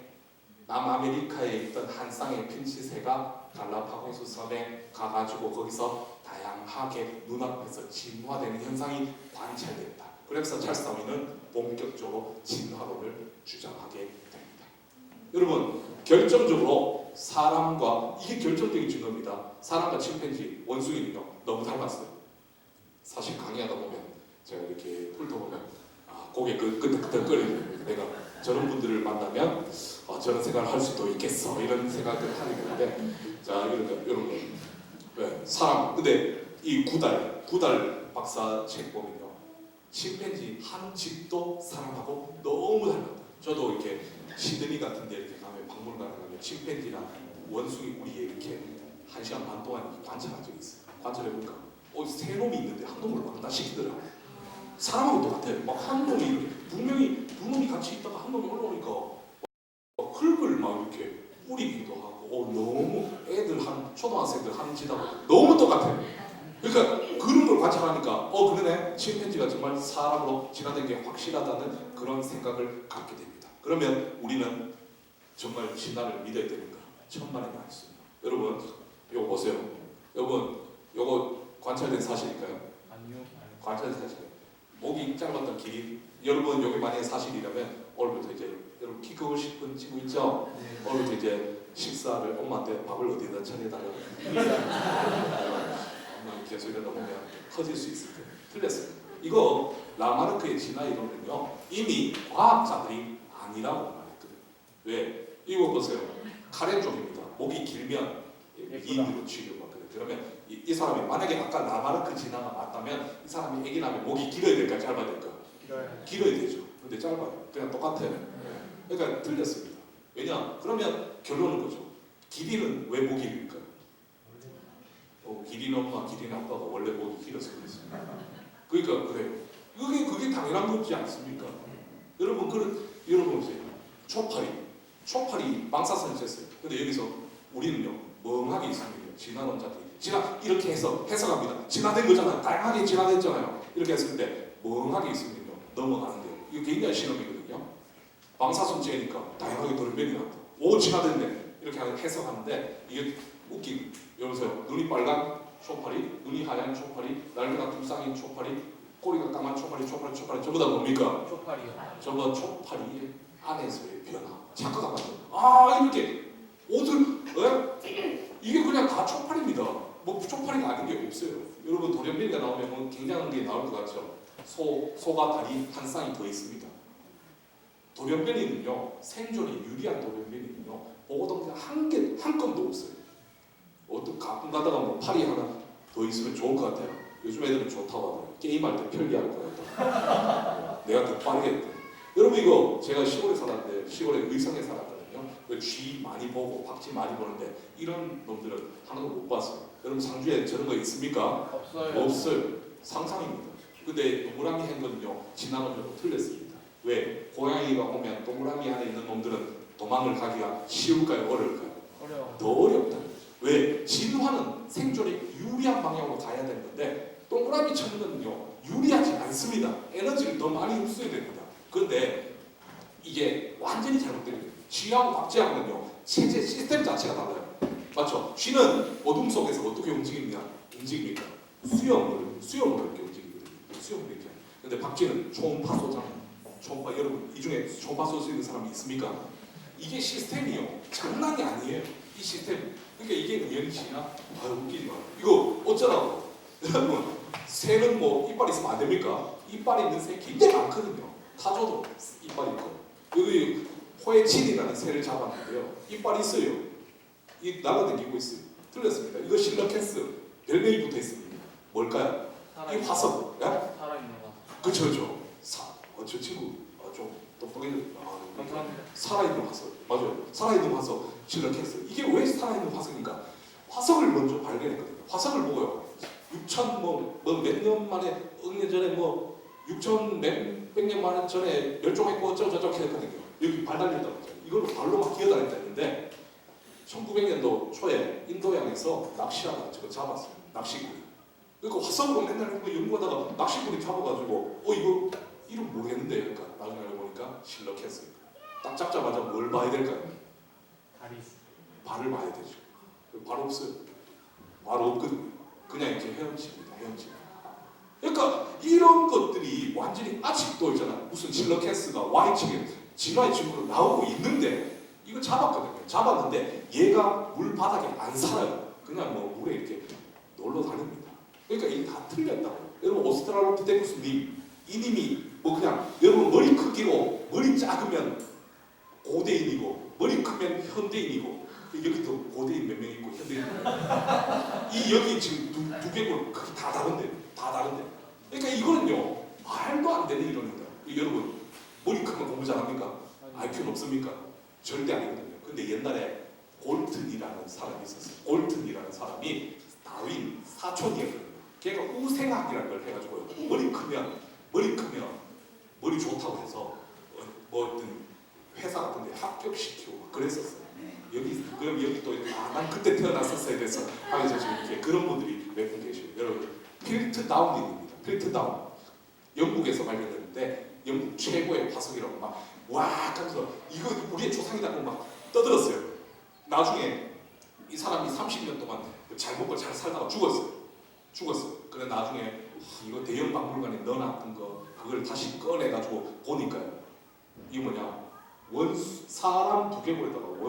남아메리카에 있던 한 쌍의 핀치새가 갈라파고스 섬에 가가지고 거기서 다양하게 눈앞에서 진화되는 현상이 관찰됐다. 그래서 찰스 다윈은 본격적으로 진화론을 주장하게 됩니다. 여러분 결정적으로 사람과 이게 결정적인 증거입니다. 사람과 침팬지, 원숭이는요 너무 닮았어요. 사실 강의하다 보면 제가 이렇게 훑어보면 고개 끄덕끄덕거리는 내가 저런 분들을 만나면 저런 생각을 할 수도 있겠어 이런 생각을 하게 되는데 자 여러분 왜 사람 근데 이 구달 박사 책 보면요 침팬지 한 집도 사람하고 너무 닮았다. 저도 이렇게 시드니 같은 데 이렇게 가면 박물관에 가면 침팬지나 원숭이 우리에 이렇게 1시간 반 동안 관찰한 적이 있어요. 관찰해보니까 새 놈이 있는데 한 놈을 왕따 시키더라고요. 사람하고 똑같아요. 막 한 놈이 이렇게 분명히 두 놈이 같이 있다가 한 놈이 올라오니까 흙을 막 이렇게 뿌리기도 하고 너무 애들 초등학생들 하는 짓하고 너무 똑같아요. 그러니까 그런 걸 관찰하니까 그러네, 침팬지가 정말 사람으로 진화된 게 확실하다는 그런 생각을 갖게 됩니다. 그러면 우리는 정말 진화를 믿어야 되는가? 천만의 말씀입니다. 여러분 이거 보세요. 여러분 이거 관찰된 사실일까요? 아니요. 관찰된 사실. 목이 짧았던 길이, 여러분 여기 만약에 사실이라면 오늘부터 이제 여러분 키 크고 싶은 친구 있죠? 네. 오늘부터 이제 식사를 엄마한테 밥을 어디다 차려달라고 엄마 계속 이러다 보면 커질 수 있을 때 틀렸어요. 이거 라마르크의 진화 이론은요 이미 과학자들이 아니라고 말했거든요. 왜? 이거 보세요. 카렌 쪽입니다. 목이 길면 미인으로 취급받거든요. 그러면 이 사람이 만약에 아까 라마르크 진화가 맞다면 이 사람이 아기 나면 목이 길어야 될까 짧아야 될까? 길어야 되죠. 근데 짧아요. 그냥 똑같아요. 그러니까 틀렸습니다. 왜냐? 그러면 결론은 거죠. 길이는 왜 목이 길까요? 길이는 엄마, 길이는 아빠가 원래 목이 길어서 그랬습니다. 그러니까 그래요. 그게 당연한 거지 않습니까? 여러분 보세요. 초파리 방사선이 쳤어요. 근데 여기서 우리는요 멍하게 있습니다. 진화론자들이 이렇게 해석합니다. 진화된 거잖아요. 다양하게 진화됐잖아요. 이렇게 했을 때 멍하게 있으면요 넘어가는데요. 이거 굉장히 실험이거든요. 방사선 쬐니까 다양하게 돌변이 나왔다. 진화됐네. 이렇게 해석하는데 이게 웃긴. 여보세요. 눈이 빨간 초파리, 눈이 하얀 초파리, 날개가 둥쌍인 초파리, 꼬리가 까만 초파리 전부 다 뭡니까? 초파리요. 전부 다 초파리 안에서의 변화. 작가가 봤죠. 이렇게 옷을 이게 그냥 다 초파리입니다. 뭐 초파리가 아닌 게 없어요. 여러분 돌연변이가 나오면 뭐 굉장한 게 나올 것 같죠. 소가 다리 한 쌍이 더 있습니다. 돌연변이는요 생존에 유리한 돌연변이는요 보고동작 한 건도 없어요. 가끔 가다가 뭐 팔이 하나 더 있으면 좋을 것 같아요. 요즘 애들은 좋다고 하더라고요. 게임할 때 편리할 것 같다. 내가 더 빠르겠다. 여러분 이거 제가 시골에 살았는데 시골에 의성에 살았거든요. 쥐 많이 보고 박쥐 많이 보는데 이런 놈들은 하나도 못 봤어요. 여러분 상주에 저런 거 있습니까? 없어요. 없어요. 상상입니다. 근데 동그라미 한 거는요 진화론적으로 틀렸습니다. 왜? 고양이가 오면 동그라미 안에 있는 놈들은 도망을 가기가 쉬울까요? 어려울까요? 어려워. 더 어렵다. 왜? 진화는 생존에 유리한 방향으로 가야 되는 건데 동그라미 찾는 건요 유리하지 않습니다. 에너지를 더 많이 흡수해야 됩니다. 그런데 이게 완전히 잘못된 거예요. 쥐하고 박쥐하고는요 체제 시스템 자체가 달라요. 맞죠? 쥐는 어둠 속에서 어떻게 움직입니까? 수염을 이렇게 움직이거든요. 수염을 이렇게. 근데 박쥐는 초음파소잖아요. 여러분 이 중에 초음파 쏠 수 있는 사람이 있습니까? 이게 시스템이요 장난이 아니에요. 이 시스템. 그러니까 이게 우연히 지나? 웃기지 마. 이거 어쩌라고? 여러분 새는 뭐 이빨 있으면 안 됩니까? 이빨 있는 새 굉장히 많거든요. 타조도 이빨 있고. 여기 호에친이라는 새를 잡았는데요. 이빨 있어요. 이 날아다니고 있어요. 틀렸습니다. 이거 실러캐스 별명이 붙어 있습니다. 뭘까요? 이 화석. 살아있는 거. 그쵸. 저 친구 좀 똑똑해요. 감사합니다. 살아있는 화석. 맞아요. 살아있는 화석 실러캐스. 이게 왜 살아있는 화석인가? 화석을 먼저 발견했거든요. 화석을 보고요. 6천 몇 년 만에 억년 전에 6천 몇백 년 만에 전에 멸종했고 어쩌고저쩌고 했거든요. 여기 발 달렸다고 했죠. 이걸로 발로 막 기어다녔다 했는데 1900년도 초에 인도양에서 낚시하다가 저거 잡았어요. 낚시구리. 그러니까 화석으로 맨날 연구하다가 낚시구리 잡아가지고 이거 이름 모르겠는데 그러니까 나중에 알고 보니까 실러캐스. 딱 잡자마자 뭘 봐야 될까요? 다리 있어. 발을 봐야 되죠. 발 없어요. 발 없거든요. 그냥 이렇게 헤엄칩니다. 그러니까 이런 것들이 완전히 아직도 있잖아요. 무슨 실러캐스가 Y층에 진화의 친구로 나오고 있는데 이거 잡았는데 얘가 물 바닥에 안 살아요. 그냥 물에 이렇게 놀러 다닙니다. 그러니까 이게 다 틀렸다고. 여러분 오스트랄로피테쿠스님 이 님이 그냥 여러분 머리 크기로 머리 작으면 고대인이고 머리 크면 현대인이고 여기도 고대인 몇 명 있고 현대인 이 여기 지금 두 개골 크기 다 다른데. 그러니까 이거는요 말도 안 되는 이론입니다. 여러분 머리 크면 공부 잘합니까? IQ는 없습니까? 절대 아니거든요. 근데 옛날에 골튼이라는 사람이 있었어요. 골튼이라는 사람이 다윈 사촌이었거든요. 걔가 우생학이라는 걸 해가지고 머리 크면 머리 좋다고 해서 뭐 어떤 회사 같은데 합격시키고 그랬었어요. 그럼 여기 또 난 그때 태어났었어야 돼서 하면서 지금 이렇게 그런 분들이 몇 분 계셔요. 여러분 필트다운입니다. 필트다운 영국에서 발견됐는데 영국 최고의 화석이라고 막와 하면서 이거 우리의 조상이다고 막 떠들었어요. 나중에 이 사람이 30년 동안 잘 먹고 잘 살다가 죽었어요. 그래 나중에 이거 대형 박물관에 넣어놨던 거 그걸 다시 꺼내가지고 보니까요. 이게 뭐냐? 사람 2개골에다가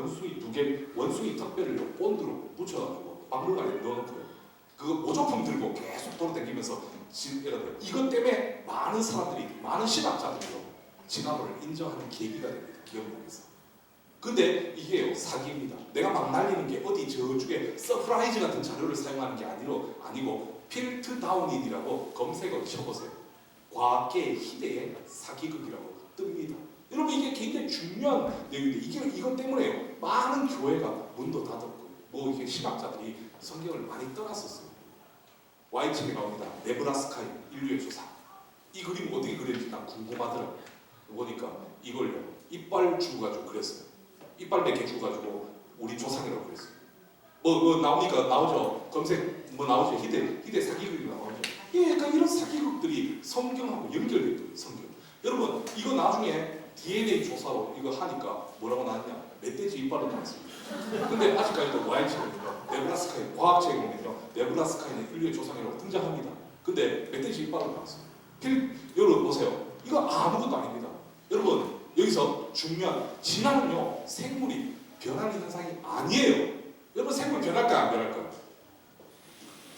원숭이 턱뼈를 본드로 붙여가지고 박물관에 넣어놓고요. 그거 모조품 들고 계속 돌아다니면서 이것 때문에 많은 사람들이 많은 신학자들이 진화론을 인정하는 계기가 됩니다. 기업국에서. 근데 이게요 사기입니다. 내가 막 날리는 게 어디 저쪽에 서프라이즈 같은 자료를 사용하는 게 아니고 필트다운인이라고 검색어 쳐보세요. 과학계의 희대의 사기극이라고 뜹니다. 여러분 이게 굉장히 중요한 내용인데 이것 때문에요 많은 교회가 문도 닫았고 뭐 이게 신학자들이 성경을 많이 떠났었어요. Y책에 나옵니다. 네브라스카의 인류의 조상. 이 그림 어떻게 그렸는지 난 궁금하더라고요. 보니까 이걸요 이빨 주가지고 그렸어요. 이빨 몇 개 주가지고 우리 조상이라고 그랬어요. 뭐 나오니까 나오죠. 검색 뭐 나오죠. 희대 사기극이 나오죠. 예, 그러니까 이런 사기극들이 성경하고 연결돼요. 성경. 여러분 이거 나중에 DNA 조사로 이거 하니까 뭐라고 나왔냐? 멧돼지 이빨로 나왔습니다. 근데 아직까지도 Y책은요 네브라스카의 과학책에 보면요 네브라스카의 인류의 조상이라고 등장합니다. 근데 멧돼지 이빨로 나왔어요. 여러분 보세요. 이거 아무것도 아닙니다. 여러분 여기서 중요한 진화는요 생물이 변하는 현상이 아니에요. 여러분 생물 변할까 안 변할까?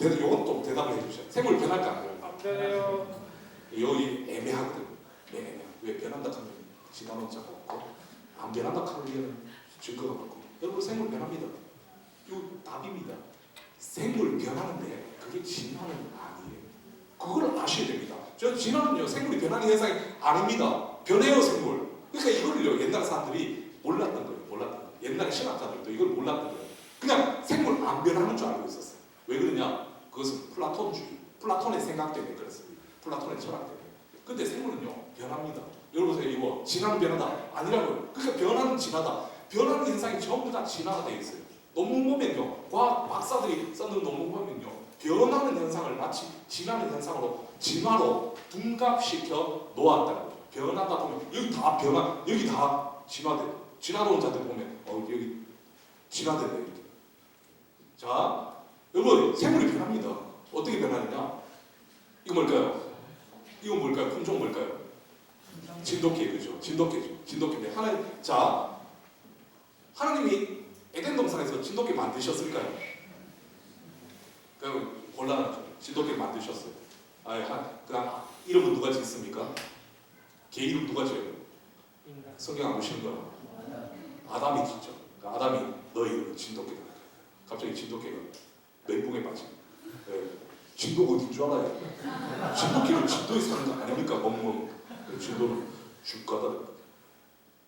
이건 또 대답을 해주세요. 생물 변할까 안 변할까? 안 변해요. 여기 애매하거든요. 왜 변한다 하면 진화론 자가 없고 안 변한다 하면 증거가 없고 여러분 생물 변합니다. 이거 답입니다. 생물 변하는데 그게 진화는 아니에요. 그걸 아셔야 됩니다. 저 진화는요 생물이 변하는 현상이 아닙니다. 변해요 생물. 그러니까 이거를요 옛날 사람들이 몰랐던 거예요. 옛날 신학자들도 이걸 몰랐던 거예요. 그냥 생물 안 변하는 줄 알고 있었어요. 왜 그러냐? 그것은 플라톤주의, 플라톤의 생각 때문에 그렇습니다. 플라톤의 철학 때문에. 근데 생물은요 변합니다. 여러분 보세요. 이거 진화는 변하다 아니라고요. 그러니까 변화는 진화다. 변하는 현상이 전부 다 진화가 되어 있어요. 논문 보면요 과학 박사들이 썼는 논문 보면요 변하는 현상을 마치 진화는 현상으로 진화로 둔갑시켜 놓았다는 거죠. 변하다 보면 여기 다 변화, 여기 다 진화돼. 진화론자들 보면 여기 진화되네 이렇게. 자, 여러분 생물이 변합니다. 어떻게 변하느냐? 이거 뭘까요? 이건 뭘까요? 품종 뭘까요? 진돗개 그죠? 진돗개인데 하나님이 에덴 동산에서 진돗개 만드셨을까요? 그럼 곤란하죠. 진돗개 만드셨어요. 그다음 이름은 누가 짓습니까? 개 이름 누가 지어요? 성경 안 보시는 거야? 아담이 짓죠. 그러니까 아담이 너 이름은 진돗개다. 갑자기 진돗개가 멘붕에 빠지고. 진도가 어딘 줄 알아요? 진돗개는 진도에 사는 거 아닙니까? 멍멍. 진도는 주가다.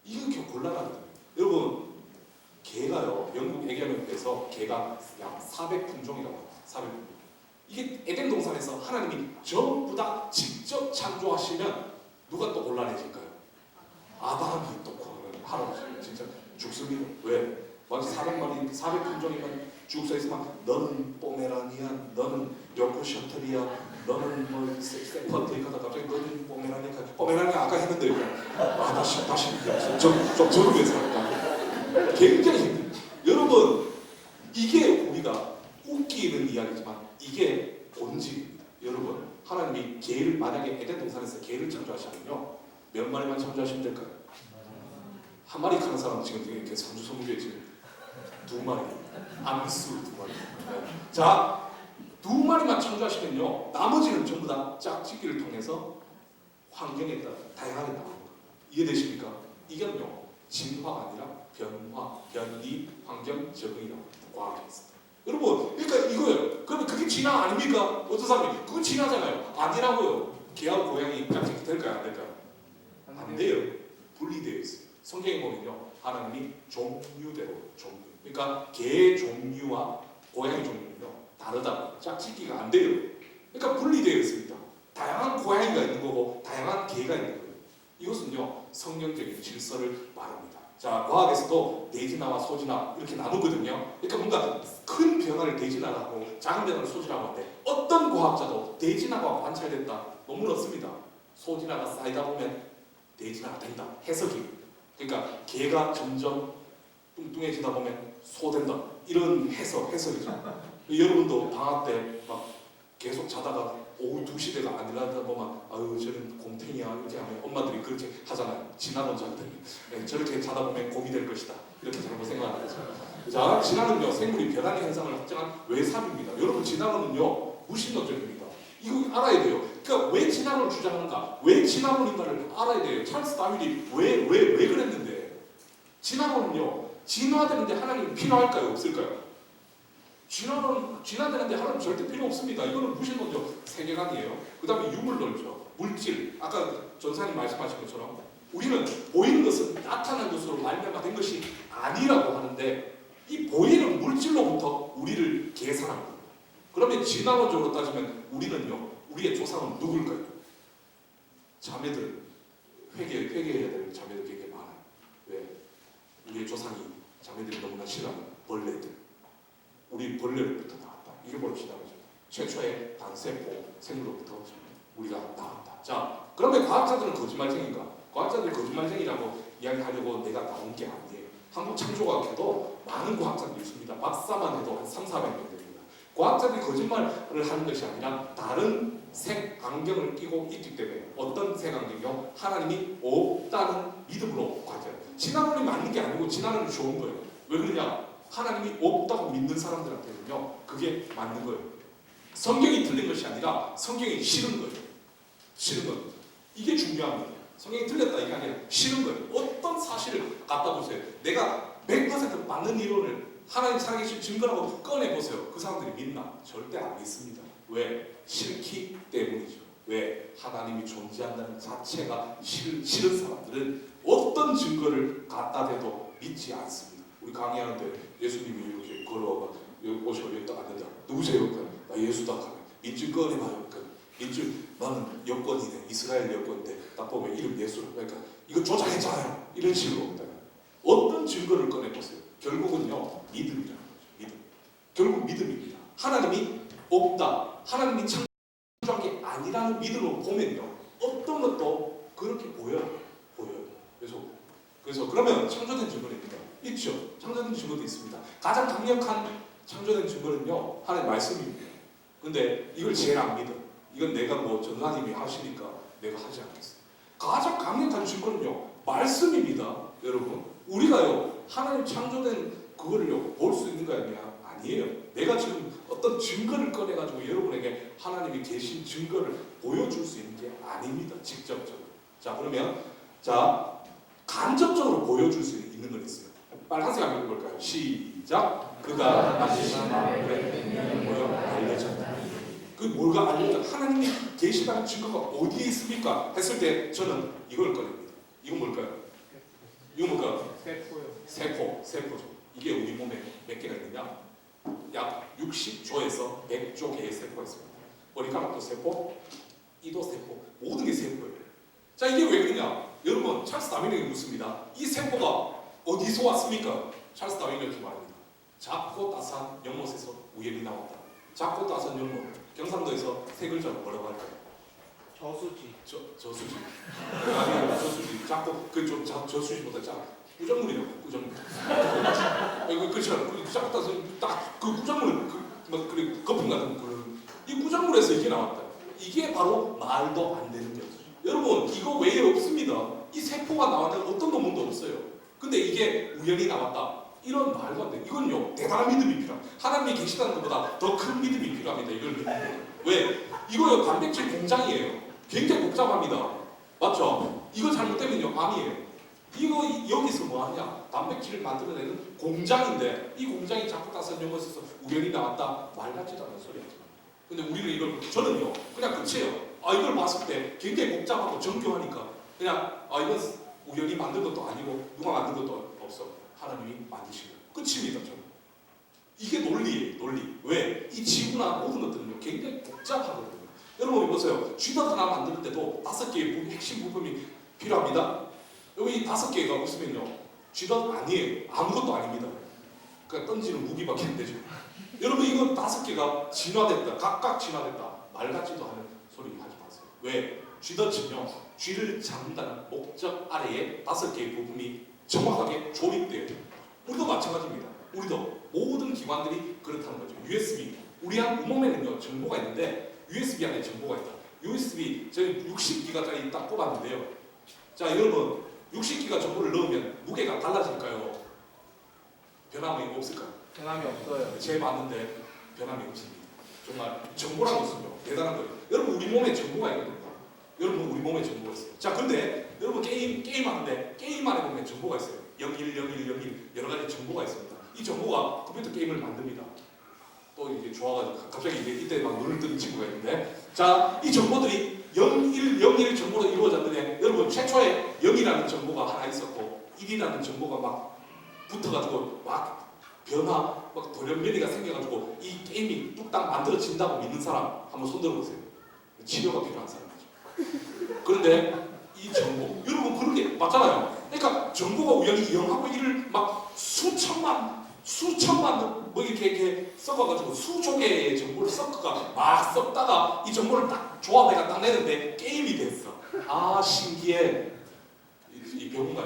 이게 곤란하거든요. 여러분 개가요 영국 애견협회에서 개가 약 400품종이라고 합니다. 400품종. 이게 에덴 동산에서 하나님이 전부 다 직접 창조하시면 누가 또 곤란해질까요? 아담이 또 할아버지 진짜 죽습니다. 왜? 완전 400품종이면 죽서 있으면 너는 포메라니안, 너는 요크셔터리아, 너는 뭐 세퍼드 하다 갑자기 너는 포메라니안 아까 했는데 다시 좀 적으면서 할까? 굉장히 힘듭니다. 여러분 이게 우리가 웃기는 이야기지만 이게 본질입니다. 여러분 하나님이 개를 만약에 에덴 동산에서 개를 창조하시면요 몇 마리만 창조하시면 될까요? 한 마리 하는 사람 지금 이렇게 상주 성교에 지금 2마리 암수 2마리. 자 2마리만 창조하시면요 나머지는 전부 다 짝짓기를 통해서 환경에 따라 다양하게 나오는 거예요. 이해되십니까? 이건요 진화가 아니라 변화, 변이, 환경 적응이라고 과학에서. 여러분 그러니까 이거예요. 그러면 그게 진화 아닙니까? 어떤 사람이 그건 진화잖아요. 아니라고요. 개하고 고양이 짝짓기 될까요? 안 될까요? 안 돼요. 분리되어 있어요. 성경에 보면요, 하나님이 종류대로 종류. 그러니까 개의 종류와 고양이 종류는요 다르다. 짝짓기가 안 돼요. 그러니까 분리되어 있습니다. 다양한 고양이가 있는 거고 다양한 개가 있는 거예요. 이것은요 성경적인 질서를 말합니다. 자, 과학에서도 대진화와 소진화 이렇게 나누거든요. 그러니까 뭔가 큰 변화를 대진화하고 작은 변화를 소진화하고 하는데 어떤 과학자도 대진화가 관찰됐다 논문 없습니다. 소진화가 쌓이다 보면 대진화가 된다. 해석이. 그러니까 개가 점점 뚱뚱해지다 보면 소된다. 이런 해석이죠. 여러분도 방학 때 막 계속 자다가 오후 2시 되가 안 일어나다 보면 아유 저는 곰탱이야 이렇게 하면 엄마들이 그렇게 하잖아요. 진화론자들이. 네, 저렇게 자다 보면 곰이 될 것이다. 이렇게 잘못 생각하는 거죠. 자, 진화는요 생물이 변화의 현상을 확정한 외삽입니다. 여러분 진화론은요 무신론적입니다. 이거 알아야 돼요. 그러니까 왜 진화론을 주장하는가? 왜 진화론인가를 알아야 돼요. 찰스 다윈이 왜 그랬는데? 진화론은요 진화되는데 하나님이 필요할까요? 없을까요? 진화되는데 하나님 절대 필요 없습니다. 이거는 무신론적 세계관이에요. 그 다음에 유물론이죠. 물질. 아까 전사님 말씀하신 것처럼 우리는 보이는 것은 나타난 것으로 말미암아 된 것이 아니라고 하는데 이 보이는 물질로부터 우리를 계산합니다. 그러면 진화론적으로 따지면 우리는요 우리의 조상은 누굴까요? 자매들 회개해야 될 자매들 되게 많아요. 왜? 우리의 조상이 자매들이 너무나 싫어하는 벌레들. 우리 벌레로부터 나왔다. 이게 봅시다. 최초의 단세포 생물로부터 우리가 나왔다. 자, 그러면 과학자들은 거짓말쟁이인가? 과학자들이 거짓말쟁이라고 이야기하려고 내가 나온 게 아니에요. 한국 창조과학에도 많은 과학자들이 있습니다. 박사만 해도 한 300~400명 됩니다. 과학자들이 거짓말을 하는 것이 아니라 다른 색안경을 끼고 있기 때문에 어떤 색안경이요? 하나님이 없다는 믿음으로 관찰해요. 진화론이 맞는 게 아니고 진화론이 좋은 거예요. 왜 그러냐? 하나님이 없다고 믿는 사람들한테는요 그게 맞는 거예요. 성경이 틀린 것이 아니라 성경이 싫은 거예요. 싫은 것. 이게 중요합니다. 성경이 틀렸다 이게 아니라 싫은 거예요. 어떤 사실을 갖다 보세요. 내가 100% 맞는 이론을 하나님 살아계신 증거라고 꺼내보세요. 그 사람들이 믿나? 절대 안 믿습니다. 왜? 싫기 때문이죠. 왜? 하나님이 존재한다는 자체가 싫은 사람들은 어떤 증거를 갖다 대도 믿지 않습니다. 우리 강의하는데 예수님이 이렇게 걸어와가 오셔 여기 딱 앉는다. 누구세요? 나 예수다. 인줄 꺼내봐요. 인줄 나는 여권이네. 이스라엘 여권인데 딱 보면 이름 예수라. 그러니까 이거 조작했잖아요. 이런 식으로 어떤 증거를 꺼내보세요. 결국은요 믿음이라는 거죠. 믿음. 결국 믿음입니다. 하나님이 없다. 하나님이 창조한 게 아니라는 믿음으로 보면요 어떤 것도 그렇게 보여요. 그래서 그러면 창조된 증거입니다. 있죠. 창조된 증거도 있습니다. 가장 강력한 창조된 증거는요 하나님 말씀입니다. 근데 이걸 제일 안 믿어. 이건 내가 뭐 전사님이 하시니까 내가 하지 않겠어. 가장 강력한 증거는요 말씀입니다. 여러분 우리가요 하나님 창조된 그거를요 볼 수 있는 거 아니에요. 내가 지금 어떤 증거를 꺼내가지고 여러분에게 하나님이 계신 증거를 보여줄 수 있는 게 아닙니다. 직접적으로. 자 그러면 간접적으로 보여줄 수 있는 건 있어요. 빨간색 한번 볼까요? 시작. 그가 만드신 마음에 뭐요? 알려졌다. 그 뭐가 알려졌다. 하나님이 계시다는 증거가 어디에 있습니까? 했을 때 저는 이걸 꺼냅니다. 이건 뭘까요? 이건 뭘까요? 세포요. 세포죠. 이게 우리 몸에 몇 개가 있느냐? 약 60조에서 100조 개의 세포가 있습니다. 머리카락도 세포, 이도 세포, 모든 게 세포예요. 자 이게 왜 그러냐? 여러분 찰스 다윈에게 묻습니다. 이 세포가 어디서 왔습니까? 찰스 다윈이 이렇게 말합니다. 작고 따스한 연못에서 우연히 나왔다. 작고 따스한 연못. 경상도에서 세 글자로 뭐라고 할까요? 저수지. 저수지. 아니 저수지. 작고 그좀 저수지보다 작. 꾸정물이라고. 꾸정물. 그렇죠. 작고 따스한 딱그 꾸정물 그래 거품 같은 그런 이 꾸정물에서 이게 나왔다. 이게 바로 말도 안 되는 거죠. 여러분 이거 외에 없습니다. 이 세포가 나왔다는 어떤 논문도 없어요. 근데 이게 우연히 나왔다. 이런 말도 안 돼. 이건요 대단한 믿음이 필요합니다. 하나님이 계시다는 것보다 더 큰 믿음이 필요합니다. 이걸 믿는 왜? 이거요 단백질 공장이에요. 굉장히 복잡합니다. 맞죠? 이거 잘못되면요 암이에요. 이거 여기서 뭐하냐? 단백질을 만들어내는 공장인데 이 공장이 자꾸 따스한 연못에서 우연히 나왔다. 말 같지도 않은 소리 하지 마. 근데 우리는 이걸 저는요 그냥 끝이에요. 이걸 봤을 때 굉장히 복잡하고 정교하니까 그냥 이건 우연히 만든 것도 아니고 누가 만든 것도 없어. 하나님이 만드신 거. 끝입니다. 저는. 이게 논리예요. 논리. 왜? 이 지구나 모든 것들은요 굉장히 복잡하거든요. 여러분 보세요. 쥐덫 하나 만들 때도 5개의 핵심 부품이 필요합니다. 여기 5개가 없으면요 쥐덫 아니에요. 아무것도 아닙니다. 그러니까 던지는 무기밖에 안 되죠. 여러분 이거 5개가 진화됐다. 각각 진화됐다. 말 같지도 않은 소리 하지 마세요. 왜? 쥐덫은요 쥐를 잡는다는 목적 아래에 5개의 부품이 정확하게 조립돼요. 우리도 마찬가지입니다. 우리도 모든 기관들이 그렇다는 거죠. USB 우리 한 몸에는요 정보가 있는데 USB 안에 정보가 있다. USB 저희 60기가짜리 딱 뽑았는데요. 자 여러분 60기가 정보를 넣으면 무게가 달라질까요? 변함이 없을까요? 변함이 없어요. 제일 많은데 변함이 없습니다. 정말 정보란 것은요 대단한 거예요. 여러분 우리 몸에 정보가 있거든요. 여러분 우리 몸에 정보가 있어요. 자 근데 여러분 게임 하는데 게임 안에 보면 정보가 있어요. 010101 여러 가지 정보가 있습니다. 이 정보가 컴퓨터 게임을 만듭니다. 또 이제 좋아가지고 갑자기 이때 막 눈을 뜨는 친구가 있는데 자 이 정보들이 0101 정보로 이루어졌는데 여러분 최초에 0이라는 정보가 하나 있었고 1이라는 정보가 막 붙어가지고 막 변화 막 돌연변이가 생겨가지고 이 게임이 뚝딱 만들어진다고 믿는 사람 한번 손 들어보세요. 치료가 필요한 사람이죠. 그런데 이 정보 여러분 그런 게 맞잖아요. 그러니까 정보가 우연히 0하고 1을 막 수천만 뭐 이렇게 섞어가지고 수조 개의 정보를 섞어가 막 섞다가 이 정보를 딱 조합해가 딱 내는데 게임이 됐어. 아 신기해. 이 병원가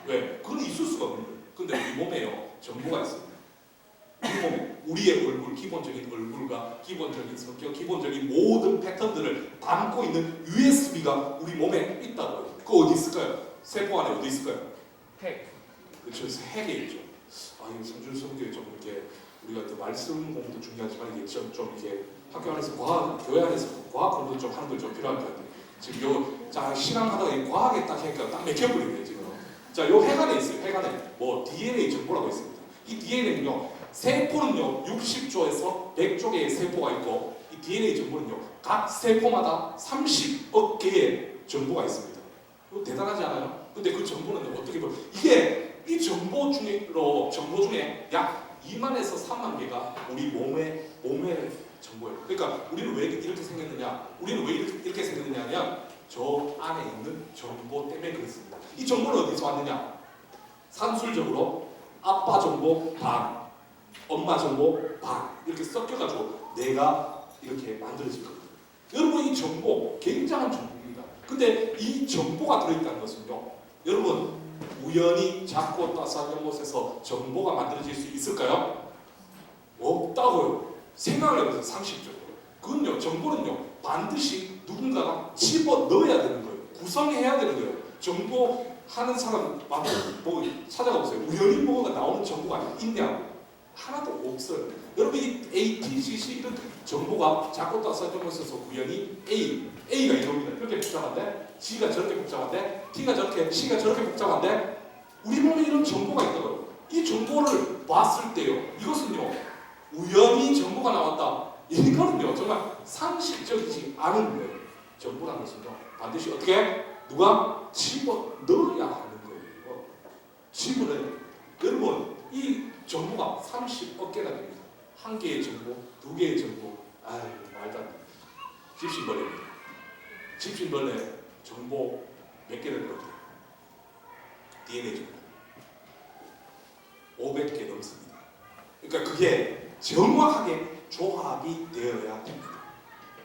왜? 그건 있을 수가 없는 거예요. 근데 우리 몸에요 정보가 있습니다. 우리 몸에 우리의 얼굴, 기본적인 얼굴과 기본적인 성격, 기본적인 모든 패턴들을 담고 있는 USB가 우리 몸에 있다고요. 그거 어디 있을까요? 세포 안에 어디 있을까요? 핵. 그렇죠. 핵에 있죠. 아, 이 성준 성교에 좀 이렇게 우리가 또 말씀 공부도 중요하지만 이게 좀 이렇게 학교 안에서 교회 안에서 과학 공부 좀 하는 걸 좀 필요할 것 같아요. 지금 자 신앙하다가 이 과학에 딱 하니까 딱 맥혀버리네요 지금. 자, 요 핵 안에 있어요. 핵 안에 뭐 DNA 정보라고 있습니다. 이 DNA는요 세포는요 60조에서 100조 개의 세포가 있고 이 DNA 정보는요 각 세포마다 30억 개의 정보가 있습니다. 이거 대단하지 않아요? 근데 그 정보는 어떻게 보면 이게 이 정보 중에 약 2만에서 3만 개가 우리 몸의 정보예요. 그러니까 우리는 왜 이렇게 생겼느냐? 우리는 왜 이렇게 생겼느냐면 저 안에 있는 정보 때문에 그렇습니다. 이 정보는 어디서 왔느냐? 산술적으로 아빠 정보 반, 엄마 정보 반 이렇게 섞여가지고 내가 이렇게 만들어진 겁니다. 여러분 이 정보 굉장한 정보입니다. 근데 이 정보가 들어있다는 것은요 여러분 우연히 작고 따스한 연못에서 정보가 만들어질 수 있을까요? 없다고요. 생각을 해보세요. 상식적으로. 그건요 정보는요 반드시 누군가가 집어 넣어야 되는 거예요. 구성해야 되는 거예요. 정보 하는 사람 뭐 찾아가보세요. 우연히 뭐가 나오는 정보가 있냐? 하나도 없어요. 여러분 이 ATCC 이런 정보가 작고 따스한 연못에서 우연히 A가 이겁니다. 이렇게 복잡한데 G가 저렇게 복잡한데 T가 저렇게 C가 저렇게 복잡한데 우리 몸에 이런 정보가 있다고요. 이 정보를 봤을 때요 이것은요 우연히 정보가 나왔다. 이거는요 정말 상식적이지 않은 거예요. 정보라는 것은요 반드시 어떻게 누가 집어 넣어야 하는 거예요. 집어넣어요. 여러분 이 정보가 30억 개가 됩니다. 한 개의 정보, 두 개의 정보, 아유 말도 안 돼. 집신벌레입니다. 집신벌레 정보 몇 개를 넣어요? DNA 정보 500개 넘습니다. 그러니까 그게 정확하게 조합이 되어야 됩니다.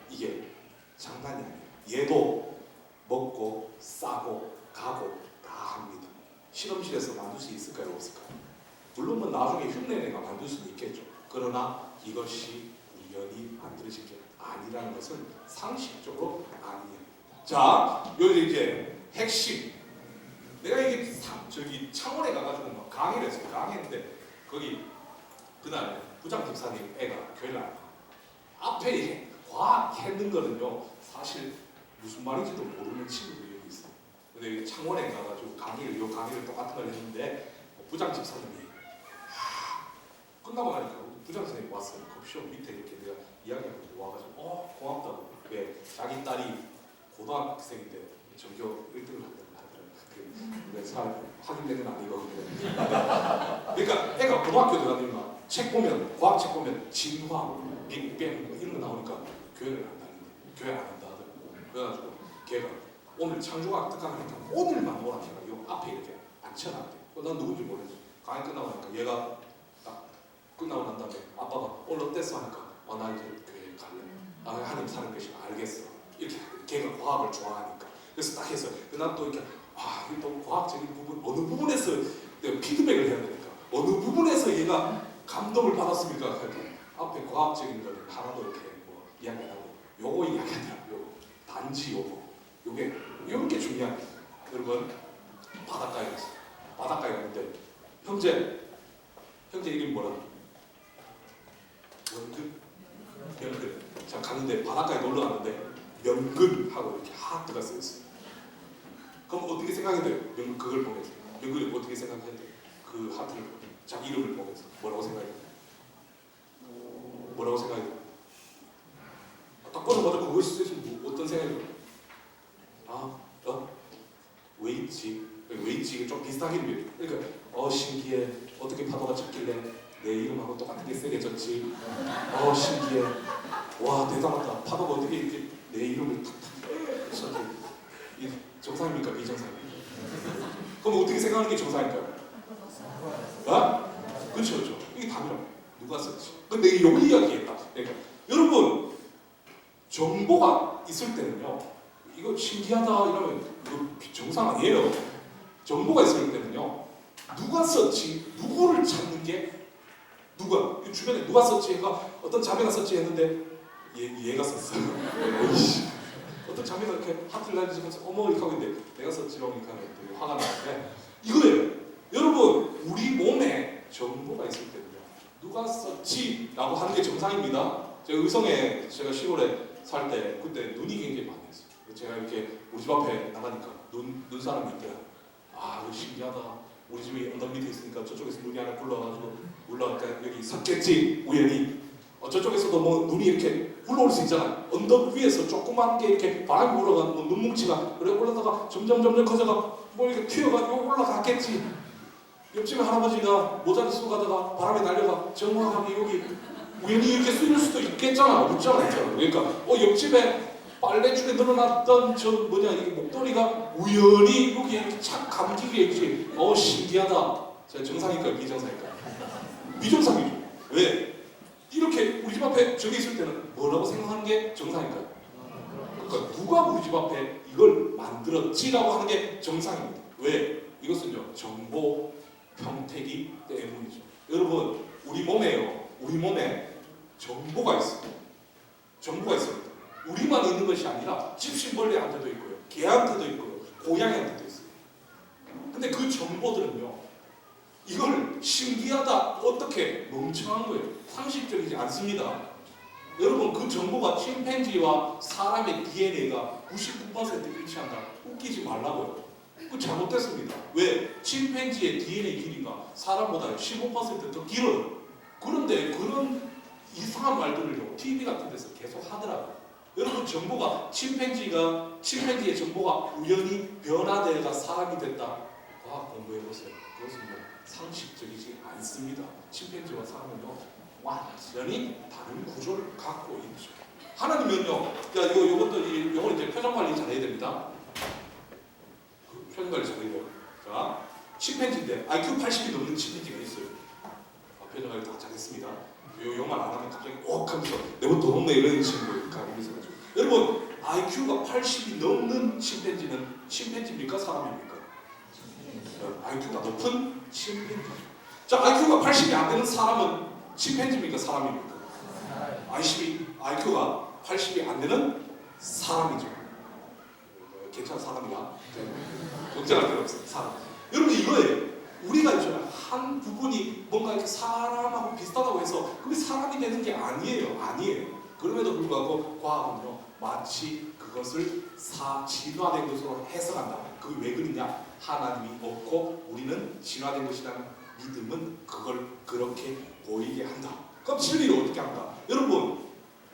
이게 장난이 아니에요. 얘도 먹고 싸고 가고 다 합니다. 실험실에서 만들 수 있을까요? 없을까요? 물론 뭐 나중에 흉내내가 만들 수는 있겠죠. 그러나 이것이 우연히 만들어진 게 아니라는 것은 상식적으로 아니에요. 자, 여기 이제 핵심. 내가 이게 저기 창원에 가가지고 막 강의를 했어요. 강의했는데 거기 그날 부장 집사님 애가 교회를 안 가. 앞에 과학 했는 거는요 사실 무슨 말인지도 모르는 친구들이 여기 있어요. 근데 창원에 가가지고 강의를 똑같은 걸 했는데 부장 집사님이 끝나고 나니까 부장 선생님이 왔어요. 커피숍 밑에 이렇게 내가 이야기하고 와가지고 고맙다고. 왜 자기 딸이 고등학생인데 전교 1등을 하더라고요. 잘 확인되는 아니고. 그러니까 애가 고등학교 들어가니까 책 보면 과학책 보면 진화, 빅뱅 이런 거 나오니까 교회를 안 다니는데 교회 안 한다 하더라고. 그래가지고 걔가 오늘 창조과학 특강하니까 오늘만 오라 해가 요 앞에 이렇게 앉혀놨대. 난 누군지 모르겠어. 강의 끝나고 나니까 얘가 딱 끝나고 난 다음에 아빠가 오늘 어땠어 하니까 나 이제 교회 갈래. 하나님 사는 것이 알겠어. 이렇게 걔가 과학을 좋아하니까. 그래서 딱 해서 난 또 이렇게 또 과학적인 부분 어느 부분에서 내가 피드백을 해야 되니까 어느 부분에서 얘가 감동을 받았습니까? 그러니까 앞에 과학적인 거를 하나도 이렇게 뭐 이야기 안 하고 요거 이야기하더라고. 요거 단지 요게 이게 중요한 거예요. 여러분 바닷가에 갔는데 형제 이름이 뭐라? 명근. 자 갔는데 바닷가에 놀러 갔는데 명근하고 이렇게 하트가 쓰였어요. 그럼 어떻게 생각해야 돼요? 그걸 보면서 명근이 어떻게 생각해야 돼요? 그 하트를 자기 이름을 보면서 뭐라고 생각해요? 뭐라고 생각해요? 딱 보자마자 그것이 쓰시면 어떤 생각이에요? 웨이지 좀 비슷하게 이름이에요. 그러니까 신기해. 어떻게 파도가 쳤길래 내 이름하고 똑같게 쓰여졌지. 신기해. 와 대단하다. 파도가 어떻게 이렇게 내 이름을 탁탁 썼지. 이 정상입니까? 비정상입니까? 그럼 어떻게 생각하는 게 정상일까요? 그렇죠. 이게 답이라고. 누가 썼지? 근데 이걸 이야기했다. 그러니까 여러분 정보가 있을 때는요. 이거 신기하다 이러면 이거 정상 아니에요. 정보가 있을 때는요. 누가 썼지? 누구를 찾는 게 누가? 주변에 누가 썼지? 어떤 자매가 썼지 했는데 얘가 썼어요. 어떤 자매가 이렇게 하트를 날리면서 어머 이렇게 하고 있는데 내가 썼지라고 하니까 되게 화가 나는데 이거예요. 여러분 우리 몸에 정보가 있을 때는요. 누가 썼지? 라고 하는 게 정상입니다. 제가 시골에 살 때 그때 눈이 굉장히 많이 했어요. 제가 이렇게 우리 집 앞에 나가니까 눈사람이 있대요. 이거 신기하다. 우리 집이 언덕 밑에 있으니까 저쪽에서 눈이 하나 굴러가지고 올라가니까 여기 섰겠지 우연히. 저쪽에서도 뭐 눈이 이렇게 굴러올 수 있잖아요. 언덕 위에서 조그만 게 이렇게 바람이 불어가지고 뭐 눈뭉치가 그래 올라다가 점점 커져가 뭐 이렇게 튀어가지고 올라갔겠지. 옆집에 할아버지가 모자를 쓰고 가다가 바람에 날려가 정확하게 여기 우연히 이렇게 쓰일 수도 있겠잖아. 그렇잖아. 그러니까 옆집에 빨래줄에 늘어났던 이게 목도리가 우연히 여기 이렇게 착 감기게 있지. 신기하다. 제가 정상일까요? 비정상일까요? 비정상이죠. 왜? 이렇게 우리 집 앞에 저기 있을 때는 뭐라고 생각하는 게 정상일까요? 그러니까 누가 우리 집 앞에 이걸 만들었지라고 하는 게 정상입니다. 왜? 이것은요 정보 평택이 때문이죠. 여러분 우리 몸에 정보가 있어요. 정보가 있습니다. 우리만 있는 것이 아니라 집신벌레한테도 있고요, 개한테도 있고요, 고양이한테도 있어요. 근데 그 정보들은요, 이걸 신기하다, 어떻게 멍청한 거예요. 상식적이지 않습니다. 여러분 그 정보가 침팬지와 사람의 DNA가 99% 일치한다. 웃기지 말라고요. 그거 잘못됐습니다. 왜? 침팬지의 DNA 길이가 사람보다 15%더 길어요. 그런데 그런 이상한 말들을요 TV 같은 데서 계속 하더라고요. 여러분 침팬지의 정보가 우연히 변화되어가 사람이 됐다. 과학 공부해보세요. 그것은요 상식적이지 않습니다. 침팬지와 사람은요 완전히 다른 구조를 갖고 있죠. 하나님은요, 요것도 이제 표정 관리 잘해야 됩니다. 표정 관리 잘해야 돼요. 자, 침팬지인데 IQ 80이 넘는 침팬지가 있어요. 표정 관리 다 잘했습니다. 요만 안 하면 갑자기 하면서 내가 더 높네 이런 친구가 있어가지고. 여러분 IQ가 80이 넘는 침팬지는 침팬지입니까? 사람입니까? IQ가 높은 침팬지. 자, IQ가 80이 안 되는 사람은 침팬지입니까? 사람입니까? IQ가 80이 안 되는 사람이죠. 괜찮은 사람이야. 걱정할 필요 없어요. 사람. 여러분 이거예요. 우리가 있잖아요. 한 부분이 뭔가 이렇게 사람하고 비슷하다고 해서 그게 사람이 되는 게 아니에요. 그럼에도 불구하고 과학은요 마치 그것을 진화된 것으로 해석한다. 그게 왜 그러냐? 하나님이 없고 우리는 진화된 것이라는 믿음은 그걸 그렇게 보이게 한다. 그럼 진리를 어떻게 한다? 여러분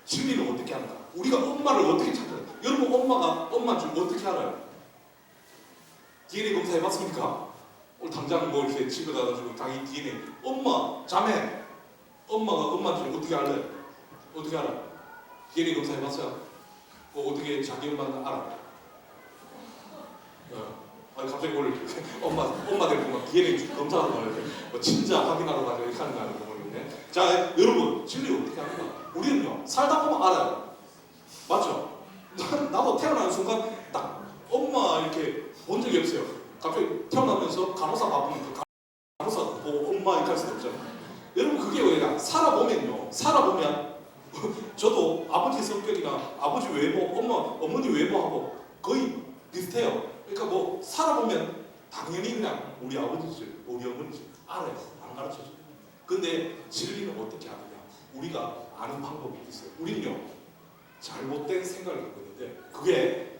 진리를 어떻게 한다? 우리가 엄마를 어떻게 찾아요? 여러분 엄마인 줄 어떻게 알아요? DNA 검사해봤습니까? 오늘 당장 뭐 이렇게 집에 가가지고 당연히 DNA 엄마, 자매, 엄마가 엄마인지 어떻게 알래? 어떻게 알아? DNA 검사해봤어요? 어떻게 자기 엄마는 알아? 아니 갑자기 오늘 엄마들 보면 DNA 검사하는 거예요. 진짜 확인하러 가자 이렇게 하는 거 아니고 모르겠네. 자 여러분 진리 어떻게 합니까? 우리는요 살다 보면 알아요. 맞죠? 나도 태어나는 순간 딱 엄마 이렇게 본 적이 없어요. 갑자기 태어나면서 간호사 바쁘면 그 간호사 보고 엄마 이렇게 할 수도 없잖아요. 여러분 그게 왜냐? 살아보면 저도 아버지 성격이나 아버지 외모, 어머니 외모하고 거의 비슷해요. 그러니까 뭐 살아보면 당연히 그냥 우리 아버지지, 우리 어머니지 알아요. 안 가르쳐줘요. 근데 진리는 어떻게 아느냐? 우리가 아는 방법이 있어요. 우리는요 잘못된 생각을 갖고 있는데 그게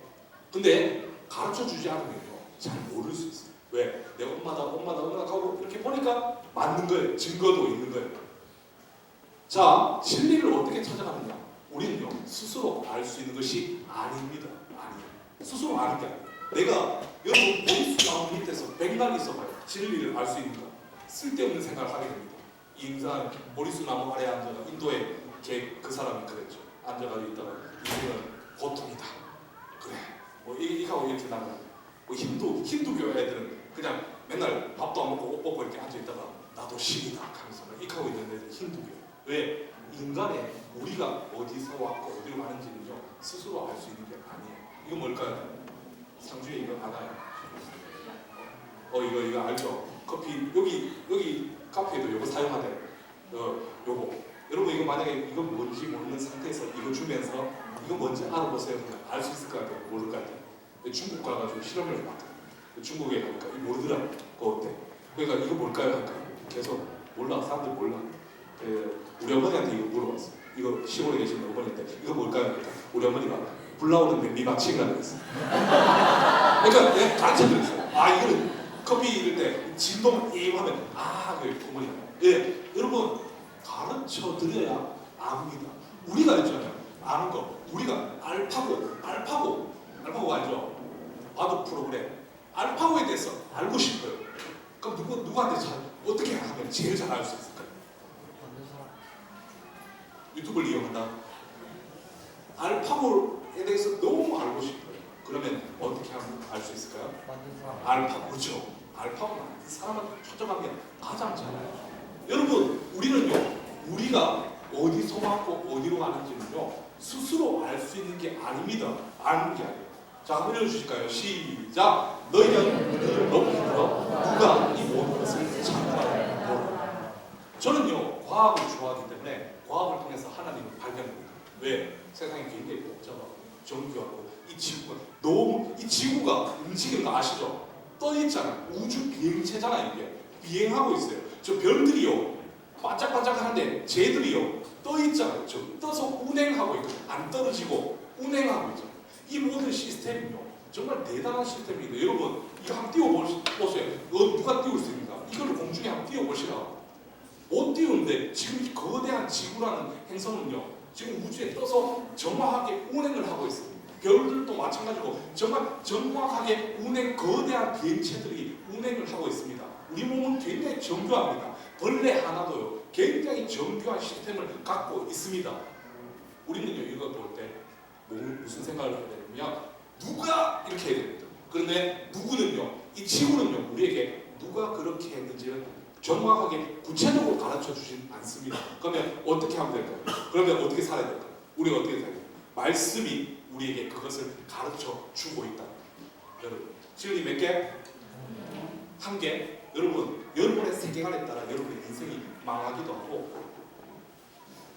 근데 가르쳐주지 않으면요 잘 모를 수 있어요. 왜? 내 엄마다 하고 이렇게 보니까 맞는 거예요. 증거도 있는 거예요. 자, 진리를 어떻게 찾아가느냐? 우리는요 스스로 알 수 있는 것이 아닙니다. 아니에요. 스스로 아는 게 아니에요. 내가 여러분 머릿수 나무 밑에서 백날 있어봐요. 진리를 알 수 있는가? 쓸데없는 생각을 하게 됩니다. 이 인간 머릿수 나무 아래에 앉아가 인도에 그 사람이 그랬죠. 앉아가지고 있다가 인생은 고통이다. 그래. 뭐 이하고 이렇게 나가. 뭐 힌두교 애들은 그냥 맨날 밥도 안 먹고 옷 벗고 이렇게 앉아 있다가 나도 신이다 하면서 이하고 있는 애들 힌두교. 왜? 인간의 우리가 어디서 왔고 어디로 가는지는요 스스로 알 수 있는 게 아니에요. 이거 뭘까요? 상주에 이거 알아요? 이거 알죠? 커피 여기 카페에도 이거 사용하대. 요거 여러분 이거 만약에 이거 뭔지 모르는 상태에서 이거 주면서 이거 뭔지 알아보세요. 알 수 있을 것 같아요? 모를 것 같아요? 중국 가가지고 실험을 해봤대요. 중국에 가니까 이거 모르더라. 그거 어때? 그러니까 이거 뭘까요? 하니까 계속 몰라. 사람들 몰라. 우리 어머니한테 이거 물어봤어. 이거 시골에 계신 어머니한테 이거 뭘까요? 하니까 우리 어머니가 불 나오는 냄비 맞히기라 그랬어. 그러니까 내가 가르쳐드렸어요. 이거는 커피 이럴 때 진동 하면 그 어머니가 여러분 가르쳐드려야 압니다. 우리가 있잖아요. 아는 거 우리가 알파고 알죠? 바둑 프로그램 알파고에 대해서 알고 싶어요. 그럼 누구한테 어떻게 하면 제일 잘 알 수 있을까요? 유튜브를 이용한다. 알파고에 대해서 너무 알고 싶어요. 그러면 어떻게 하면 알 수 있을까요? 알파고 그렇죠. 알파고는 사람을 찾아가면 가장 잘 알아요. 여러분 우리는요 우리가 어디서 왔고 어디로 가는지는요 스스로 알 수 있는 게 아닙니다. 아는 게 아니에요. 자 한번 읽어주실까요? 시작. 너희는 높이 들어 누가 이 모든 것을 참고하라. 저는요 과학을 좋아하기 때문에 과학을 통해서 하나님을 발견합니다. 왜? 세상이 굉장히 복잡하고 정교하고 이 지구가 움직이는 거 아시죠? 떠 있잖아요. 우주 비행체잖아요. 이게 비행하고 있어요. 저 별들이요 반짝반짝하는데 쟤들이요 떠 있잖아요. 저 떠서 운행하고 있고 안 떨어지고 운행하고 있죠. 이 모든 시스템은요 정말 대단한 시스템입니다. 여러분 이거 한번 띄워보세요. 누가 띄울 수 있습니까? 이걸 공중에 한번 띄워보시라. 못 띄우는데 지금 이 거대한 지구라는 행성은요 지금 우주에 떠서 정확하게 운행을 하고 있습니다. 별들도 마찬가지고 정확하게 거대한 비행체들이 운행을 하고 있습니다. 우리 몸은 굉장히 정교합니다. 벌레 하나도요 굉장히 정교한 시스템을 갖고 있습니다. 우리는요 이거 볼 때 무슨 생각을 하게 되냐면 누가 이렇게 해야 됩니다. 그런데 누구는요 이 지구는요 우리에게 누가 그렇게 했는지는 정확하게 구체적으로 가르쳐 주진 않습니다. 그러면 어떻게 하면 될까요? 그러면 어떻게 살아야 될까요? 우리가 어떻게 살아야 될까요? 말씀이 우리에게 그것을 가르쳐 주고 있다. 여러분 진리 몇 개? 한 개. 여러분의 세계관에 따라 여러분의 인생이 망하기도 하고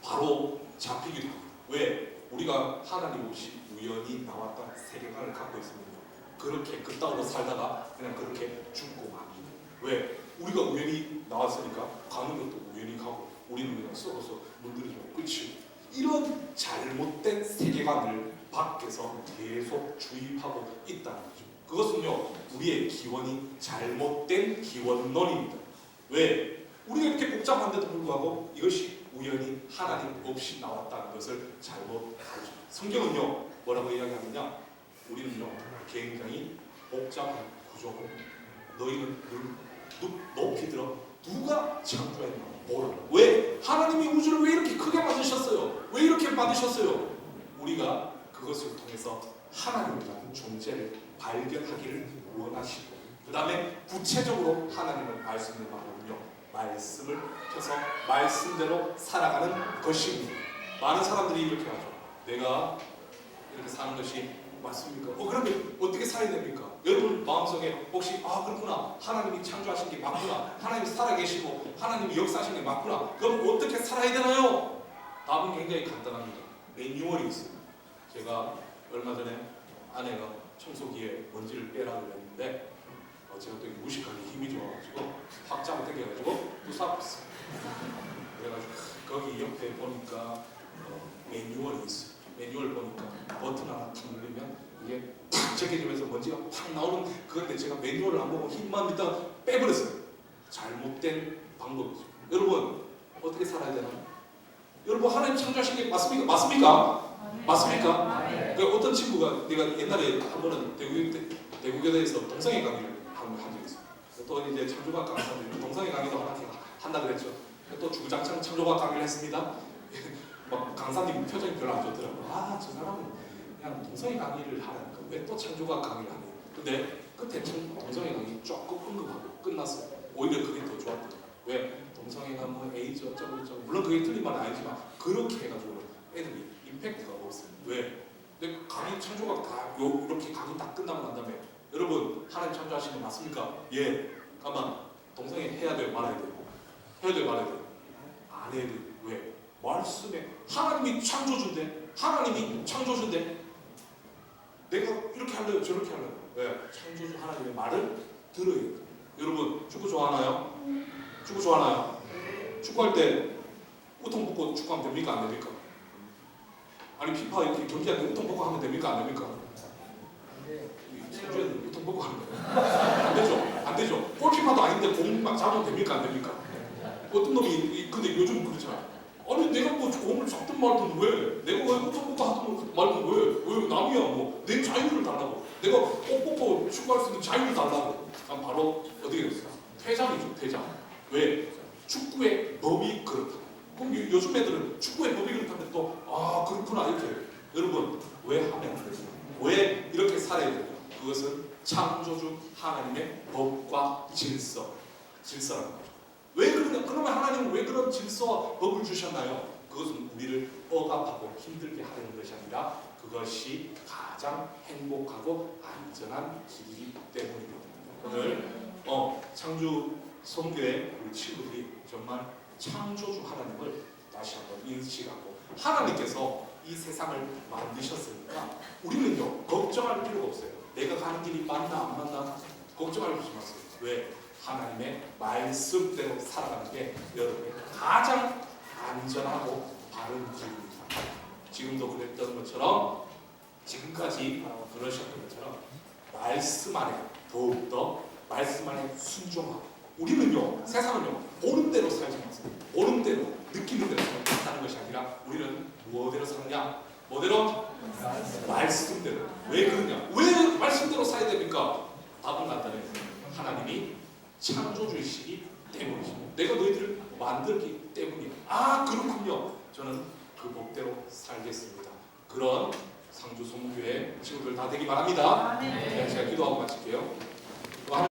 바로 잡히기도 합니다. 왜? 우리가 하나님 없이 우연히 나왔던 세계관을 갖고 있습니다. 그렇게 그따위로 살다가 그냥 그렇게 죽고 맙니다. 왜? 우리가 우연히 나왔으니까 가는 것도 우연히 가고 우리는 그냥 썩어서 물들이고 끝이. 이런 잘못된 세계관을 밖에서 계속 주입하고 있다는 거죠. 그것은요 우리의 기원이 잘못된 기원론입니다. 왜? 우리가 이렇게 복잡한데도 불구하고 이것이 우연히 하나님 없이 나왔다는 것을 잘못 알죠. 성경은요 뭐라고 이야기하느냐? 우리는요 굉장히 복잡한 구조고 너희는 높이 들어 누가 창조했나 보라. 왜? 하나님이 우주를 왜 이렇게 크게 만드셨어요? 왜 이렇게 만드셨어요? 우리가 그것을 통해서 하나님이라는 존재를 발견하기를 원하시고, 그 다음에 구체적으로 하나님을 알 수 있는 방법은요, 말씀을 펴서 말씀대로 살아가는 것입니다. 많은 사람들이 이렇게 하죠. 내가 이렇게 사는 것이 맞습니까? 그러면 어떻게 살아야 됩니까? 여러분 마음속에 혹시 그렇구나, 하나님이 창조하신 게 맞구나, 하나님이 살아계시고 하나님이 역사하신 게 맞구나, 그럼 어떻게 살아야 되나요? 답은 굉장히 간단합니다. 매뉴얼이 있어요. 제가 얼마 전에 아내가 청소기에 먼지를 빼라고 했는데 제가 또 무식하게 힘이 좋아가지고 확 잡아 당겨가지고 부숴봤어요. 그래가지고 거기 옆에 보니까 매뉴얼이 있어요. 매뉴얼 보니까 버튼 하나 탁 누르면 이게 탁 제껴지면서 먼지가 팍 나오는, 그런데 제가 매뉴얼을 안 보고 힘만 믿다가 빼버렸어요. 잘못된 방법이죠. 여러분 어떻게 살아야 되나요? 여러분 하나님 창조하신 게 맞습니까? 맞습니까? 맞습니까? 그 어떤 친구가, 내가 옛날에 한 번은 대구교대에서 동성애 강의를 한 적이 있어요. 또 이제 창조과학 강사들이 동성애 강의도 하나 한다 그랬죠. 또 주구장창 창조과학 강의를 했습니다. 막 강사님 표정이 별로 안 좋더라고요. 저 사람은 그냥 동성애 강의를 하라니까 왜 또 창조과학 강의를 하냐. 근데 끝에 동성애 강의 조금 언급하고 끝났어요. 오히려 그게 더 좋았대요. 왜? 동성애가 뭐 에이즈 어쩌고 물론 그게 틀린 말은 아니지만 그렇게 해가지고 애들이 임팩트가 없어요. 왜? 근데 강의 창조과학 다 이렇게 강의 다 끝나고 난 다음에 여러분 하나님 창조하신 거 맞습니까? 예. 가만 동성애 해야 돼요? 말아야 돼요? 해야 돼요? 말아야 돼요? 안 해야 돼요. 왜? 말씀에 하나님이 창조주인데, 하나님이 창조주인데 내가 이렇게 할래요? 저렇게 할래요? 왜? 창조주 하나님의 말을 들어야 돼요. 여러분 축구 좋아하나요? 축구 좋아하나요? 축구할 때 우통 벗고 축구하면 됩니까? 안 됩니까? 아니 피파 이렇게 경기할 때 우통 벗고 하면 됩니까? 안 됩니까? 청주에는 우통 벗고 하는 거예요. 안 되죠? 안 되죠? 골키퍼도 아닌데 공 막 잡으면 됩니까? 안 됩니까? 어떤 놈이 근데 요즘 그렇잖아요. 아니 내가 뭐 공을 잡든 말든 왜? 내가 왜 우통 벗고 하든 말든 왜 남이야 뭐. 내 자유를 달라고. 내가 옷 벗고 축구할 수 있는 자유를 달라고. 그럼 바로 어떻게 됐어요? 퇴장이죠. 퇴장. 왜? 축구의 법이 그렇다. 그럼 요즘 애들은 축구의 법이 그렇다는데 또 그렇구나 이렇게. 여러분 왜 하면 안 되죠? 왜 이렇게 살아야 돼요? 그것은 창조주 하나님의 법과 질서라는 거죠. 왜 그러냐? 그러면 하나님은 왜 그런 질서와 법을 주셨나요? 그것은 우리를 억압하고 힘들게 하려는 것이 아니라 그것이 가장 행복하고 안전한 길이기 때문입니다. 오늘 창주 성교회 우리 친구들이 정말 창조주 하나님을 다시 한번 인식하고, 하나님께서 이 세상을 만드셨으니까 우리는요 걱정할 필요가 없어요. 내가 가는 길이 맞나 안 맞나 걱정할 필요 없어요. 왜? 하나님의 말씀대로 살아가는 게 여러분의 가장 안전하고 바른 길입니다. 지금도 그랬던 것처럼, 지금까지 그러셨던 것처럼 말씀 안에 더욱더 말씀 안에 순종하고, 우리는요 세상은요 보는 대로 살지 마세요. 보는 대로 느끼는 대로 사는 것이 아니라 우리는 무엇대로 사느냐? 뭐대로? 말씀대로. 왜 그러냐? 왜 말씀대로 살아야 됩니까? 답은 간단해요. 하나님이 창조주이시기 때문이죠. 내가 너희들을 만들기 때문이에요. 그렇군요. 저는 그 법대로 살겠습니다. 그런 상주 성교회 친구들 다 되기 바랍니다. 제가 기도하고 마칠게요.